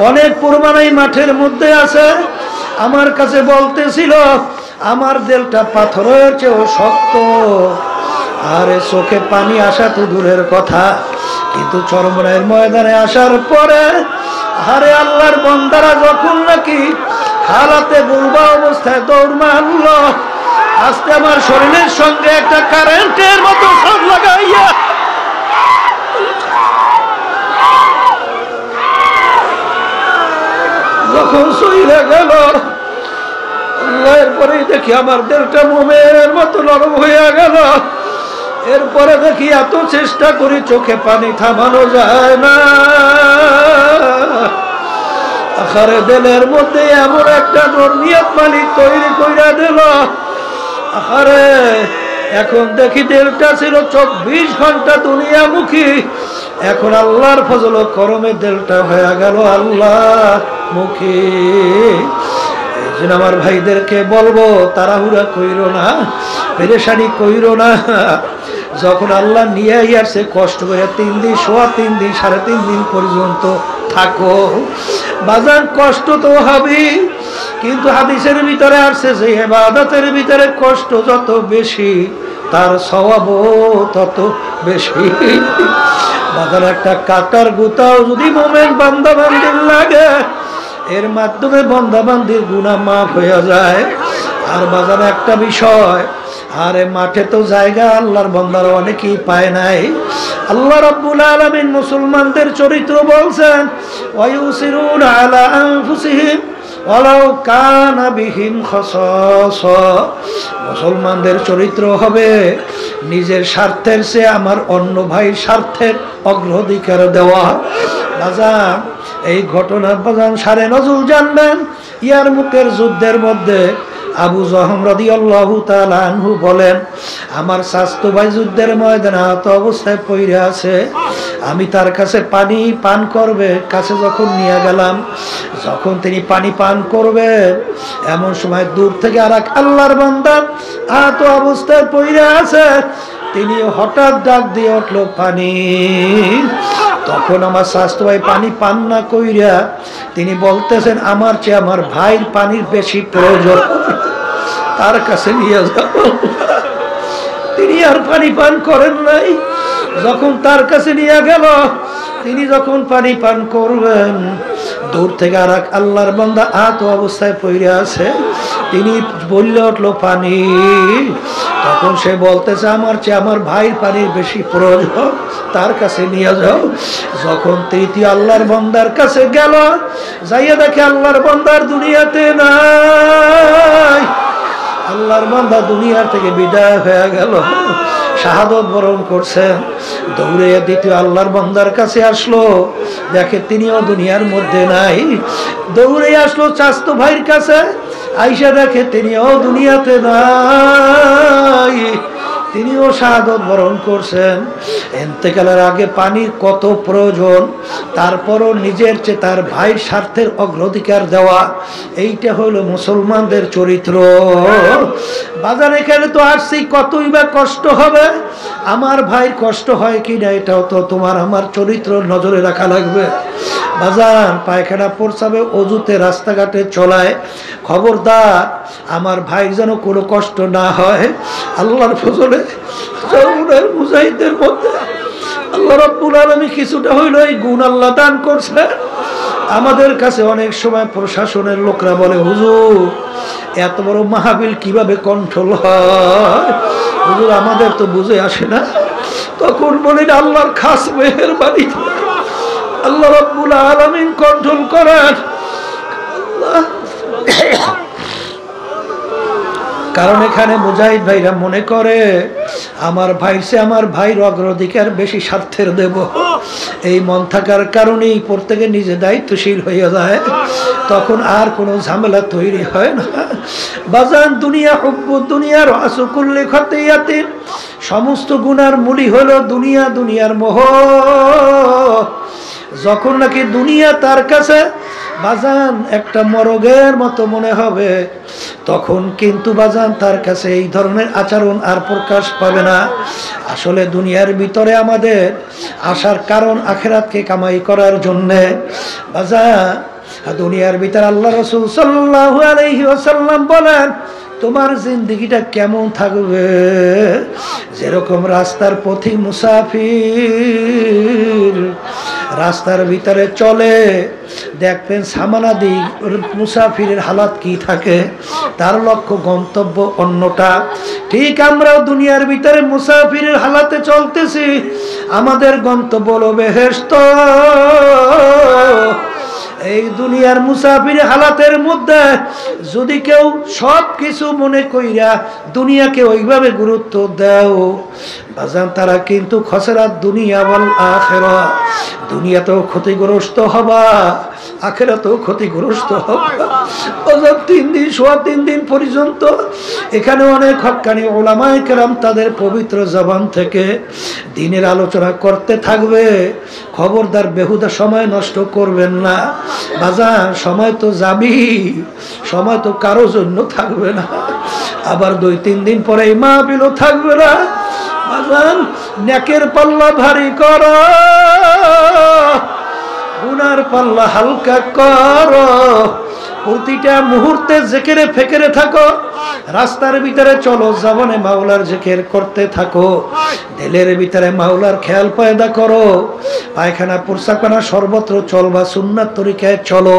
Speaker 1: অনেক প্রমাণ এই মাঠের মধ্যে আছে। আমার কাছে বলতেছিল, আমার দিলটা পাথরের চেয়েও শক্ত, আরে চোখে পানি আসা তো দূরের কথা, কিন্তু চরমনাইয়ের ময়দানে আসার পরে আরে আল্লাহর বান্দারা যখন নাকি হালাতে বুলবা অবস্থায় দৌড় মারল, আজকে আমার শরীরের সঙ্গে একটা কারেন্টের মতো সব লাগাইয়া যখন সইলে গেল, এরপরেই দেখি আমার দিলটা মোমের মতো নরম হইয়া গেল। এরপরে দেখি এত চেষ্টা করি, চোখে পানি থামানো যায় না। আখারে দিলের মধ্যে এমন একটা নিয়ত মালিক তৈরি কইরা দিল। আখারে এখন দেখি দিলটা ছিল 24 ঘন্টা দুনিয়ামুখী, এখন আল্লাহর ফজল ও করমে দিলটা হয়ে গেল আল্লাহ মুখী। এই জন্য আমার ভাইদেরকে বলবো, তাড়াহুড়া কইরো না, পেরেশানি কইরো না। যখন আল্লাহ নিয়ে আসছে, কষ্ট করে 3 দিন, সোয়া 3 দিন, 3.5 দিন পর্যন্ত থাকো। বাজার কষ্ট তো হবেই, কিন্তু হাদিসের ভিতরে আসছে যে ইবাদতের ভিতরে কষ্ট যত বেশি, তার সওয়াবও তত বেশি। বাজার একটা কাটার গুতাও যদি মোমেন বান্দা বান্দির লাগে, এর মাধ্যমে বান্দা বান্দির গুনাহ মাফ হয়ে যায়। আর বাজার একটা বিষয়, আরে মাঠে তো জায়গা আল্লাহর বান্দারা অনেকেই পায় নাই। আল্লাহ রাব্বুল আলামিন মুসলমানদের চরিত্র বলছেন, ওয়ায়ুসিরুনা আলা আনফুসিহিম ওয়ালাউ কানা বিহিম খাসাসা। মুসলমানদের চরিত্র হবে নিজের স্বার্থের চেয়ে আমার অন্য ভাইয়ের স্বার্থের অগ্রাধিকার দেওয়া। বাজান এই ঘটনা বাজান সারে নজরুল জানবেন। ইয়ারমুকের যুদ্ধের মধ্যে আবু জহম রাদিয়াল্লাহু তাআলা আনহু বলেন, আমার স্বাস্থ্য ভাই যুদ্ধের ময়দানে আহত অবস্থায় পড়ে আছে। আমি তার কাছে পানি পান করবে কাছে যখন নিয়ে গেলাম, যখন তিনি পানি পান করবে এমন সময় দূর থেকে আর এক আল্লাহর বান্দা আহত অবস্থায় পড়ে আছে। তিনি হঠাৎ ডাক দিয়ে উঠল, পানি। তখন আমার স্বাস্থ্য ভাই পানি পান না কইরা তিনি বলতেছেন, আমার চেয়ে আমার ভাইয়ের পানির বেশি প্রয়োজন, তার কাছে নিয়ে যাব। তিনি আর পানি পান করেন নাই। যখন তার কাছে নিয়ে গেল, তিনি যখন পানি পান করবেন, দূর থেকে আর এক আল্লাহর বান্দা আহত অবস্থায় পড়ে আছে। তিনি বললে উঠলো, পানি। তখন সে বলতেছে, আমার চেয়ে আমার ভাইয়ের পানির বেশি প্রয়োজন, তার কাছে নিয়ে যাও। যখন তৃতীয় আল্লাহর বান্দার কাছে গেল, যাইয়া দেখে আল্লাহর বান্দার দুনিয়াতে নাই। আল্লাহর বান্দা দুনিয়ার থেকে বিদায় হয়ে গেল, শাহাদত বরণ করছেন। দৌড়ে দ্বিতীয় আল্লাহর বান্দার কাছে আসলো, দেখে তিনিও দুনিয়ার মধ্যে নাই। দৌড়ে আসলো চাচতো ভাইয়ের কাছে, আইসা দেখে তিনিও দুনিয়াতে নাই, তিনিও শাহাদত বরণ করছেন। ইন্তেকালের আগে পানির কত প্রয়োজন, তারপরও নিজের চেয়ে তার ভাইয়ের স্বার্থের অগ্রাধিকার দেওয়া, এইটা হলো মুসলমানদের চরিত্র। বাজার এখানে তো আসছি, কতই বা কষ্ট হবে, আমার ভাই কষ্ট হয় কিনা এটাও তো তোমার আমার চরিত্র নজরে রাখা লাগবে। বাজার পায়খানা পড়ছাবে অজুতে রাস্তাঘাটে চলায়, খবরদার আমার ভাই যেন কোনো কষ্ট না হয়। আল্লাহর ফজলে যমুনার মুজাহিদের মধ্যে আল্লাহ রাব্বুল আলামিন কিছুটা হইলো এই গুণ আল্লাহ দান করছে। আমাদের কাছে অনেক সময় প্রশাসনের লোকরা বলে, হুজুর এত বড় মাহফিল কিভাবে কন্ট্রোল হয়? হুজুর আমাদের তো বুঝে আসে না। তখন বলেন, আল্লাহর খাস মেহেরবানি, আল্লাহ রাব্বুল আলামিন কন্ট্রোল করেন। কারণ এখানে মুজাহিদ ভাইরা মনে করে আমার ভাই সে আমার ভাইয়ের অগ্রাধিকার বেশি স্বার্থের দেব। এই মন থাকার কারণেই প্রত্যেকে নিজে দায়িত্বশীল হয়ে যায়, তখন আর কোনো ঝামেলা তৈরি হয় না। বাজান দুনিয়া হুব্বু দুনিয়া রাসু কুল্লি খাতিয়াতিন, সমস্ত গুনার মূলই হলো দুনিয়া, দুনিয়ার মোহ। যখন নাকি দুনিয়া তার কাছে বাজান একটা মরগের মতো মনে হবে, তখন কিন্তু বাজান তার কাছে এই ধরনের আচরণ আর প্রকাশ পাবে না। আসলে দুনিয়ার ভিতরে আমাদের আসার কারণ আখিরাতকে কামাই করার জন্যে। বাজান দুনিয়ার ভিতরে আল্লাহ রাসূল সাল্লাল্লাহু আলাইহি ওয়াসাল্লাম বলেন, তোমার জিন্দেগিটা কেমন থাকবে? যেরকম রাস্তার পথি মুসাফির রাস্তার ভিতরে চলে, দেখবেন সামানাদি মুসাফিরের হালাত কি থাকে, তার লক্ষ্য গন্তব্য অন্যটা। ঠিক আমরাও দুনিয়ার ভিতরে মুসাফিরের হালাতে চলতেছি, আমাদের গন্তব্য হলো বেহেশত। এই দুনিয়ার মুসাফির হালাতের মধ্যে যদি কেউ সব কিছু মনে কইরা দুনিয়াকে ওইভাবে গুরুত্ব দাও, বাজান তারা কিন্তু খসরাত দুনিয়া ওয়াল আখিরা, দুনিয়াতেও ক্ষতিগ্রস্ত হবা, আখিরাতেও ক্ষতিগ্রস্ত হবা। বাজান 3 দিন সোয়া 3 দিন পর্যন্ত এখানে অনেক হক্কানি উলামায়ে কেরাম তাদের পবিত্র জবান থেকে দ্বীনের আলোচনা করতে থাকবে। খবরদার বেহুদা সময় নষ্ট করবেন না। বাজান সময় তো যাবি, সময় তো কারো জন্য থাকবে না। আবার 2-3 দিন পরে এই মাহফিলও থাকবে না। বাজান নেকের পাল্লা ভারী করো, গুনার পাল্লা হালকা করো। প্রতিটা মুহূর্তে জিকিরে ফিকিরে থাকো। রাস্তার ভিতরে চলো, জবানে মাওলার জিকির করতে থাকো, দিলের ভিতরে মাওলার খেয়াল পয়দা করো, পায়খানা পুরসাখানা সর্বত্র চলবা সুন্নাত তরিকায় চলো।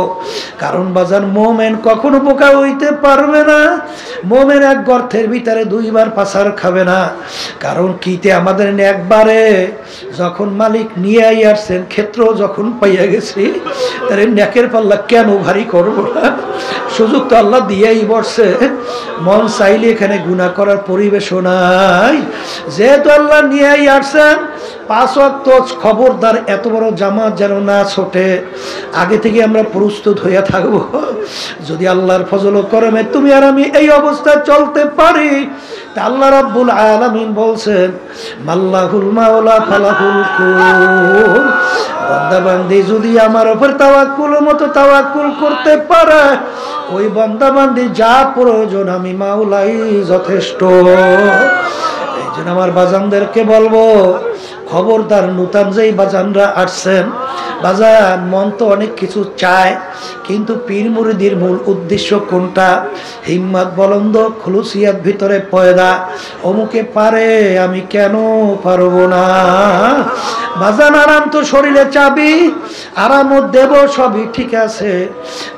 Speaker 1: কারণ বাজান মোমেন কখনো বোকা হইতে পারবে না, মোমেন এক গর্তের ভিতরে দুইবার পাছার খাবে না। কারণ কিতে আমাদের একবারে যখন মালিক নিয়ে আসছেন, ক্ষেত্র যখন পাইয়া গেছি, তার নেকের পাল্লা কেন ভারী করবো না? সুযোগ তো আল্লাহ দিয়েই বসছে, মন চাইলে এখানে গুনাহ করার পরিবেশও নাই। যেহেতু আল্লাহ নিয়েই আসছেন, 5 ওয়াক্ত খবরদার এত বড় জামাত যেন না ছোটে, আগে থেকে আমরা প্রস্তুত হইয়া থাকবো। যদি আল্লাহর ফজল ও করমে তুমি আর আমি এই অবস্থায় চলতে পারি, তা আল্লাহ রাব্বুল আলামিন বলছেন, মাল্লাহুল মাওলা ফালাহুল কুল। বান্দা বান্দি যদি আমার উপর তাওয়াক্কুলের মতো তাওয়াক্কুল করতে পারে, ওই বান্দা বান্দি যা প্রয়োজন আমি মাওলাই যথেষ্ট। এই জন্য আমার বাজানদেরকে বলবো, খবরদার নূতন যেই বাজানরা আসছেন, বাজান মন তো অনেক কিছু চায়, কিন্তু পীর মুরিদির মূল উদ্দেশ্য কোনটা? হিম্মত বলন্দ খুলুসিয়াত ভিতরে পয়দা, অমুকে পারে আমি কেন পারবো না? বাজান আরাম তো শরীরে চাবি, আরামও দেব, সবই ঠিক আছে,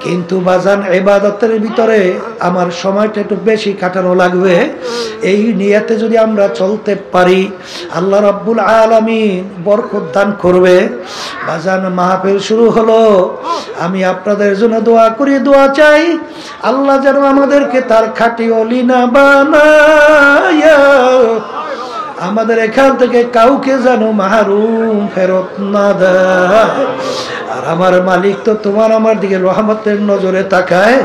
Speaker 1: কিন্তু বাজান ইবাদতের ভিতরে আমার সময়টা একটু বেশি কাটানো লাগবে। এই নিয়তে যদি আমরা চলতে পারি, আল্লাহ রাব্বুল আলামিন বরকত দান করবে। বাজান মাহফিল শুরু হলো, আমি আপনাদের জন্য দোয়া করি, দোয়া চাই আল্লাহ যেন আমাদেরকে তার খাঁটি ওলি না বানায়া আমাদের এখান থেকে কাউকে যেন মাহরুম ফেরত না দেয়। আর আমার মালিক তো তোমার আমার দিকে রহমতের নজরে তাকায়,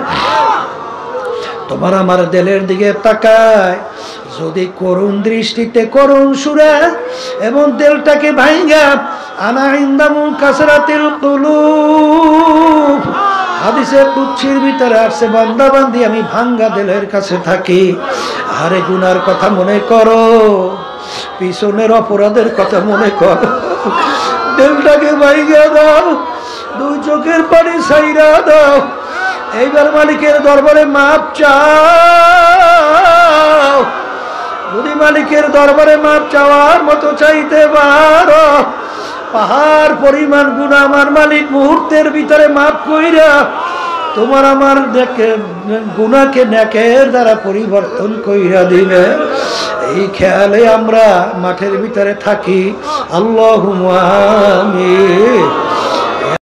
Speaker 1: তোমার আমার দিলের দিকে তাকায়। যদি করুণ দৃষ্টিতে করুণ সুরে এবং দিলটাকে ভাঙ্গা, আনা ইনদামু কাসরাতিল কুলুব, হাদিসে কুদসির ভিতরে আসছে, বান্দা বান্দি আমি ভাঙ্গা দিলের কাছে থাকি। আরে গুনার কথা মনে করো, পিছনের অপরাধের কথা মনে করো, দিলটাকে ভাঙ্গা দাও, দুই চোখের পানি ছাইরা দাও, এইবার মালিকের দরবারে মাপ চাও। যদি মালিকের দরবারে মাপ চাওয়ার মতো চাইতে পারো, পাহাড় পরিমাণ গুনাহ আমার মালিক মুহূর্তের ভিতরে মাপ কইরা তোমার আমার গুনাহকে নেকের দ্বারা পরিবর্তন কইরা দিবে। এই খেয়ালে আমরা মাঠের ভিতরে থাকি। আল্লাহুম্মা আমিন।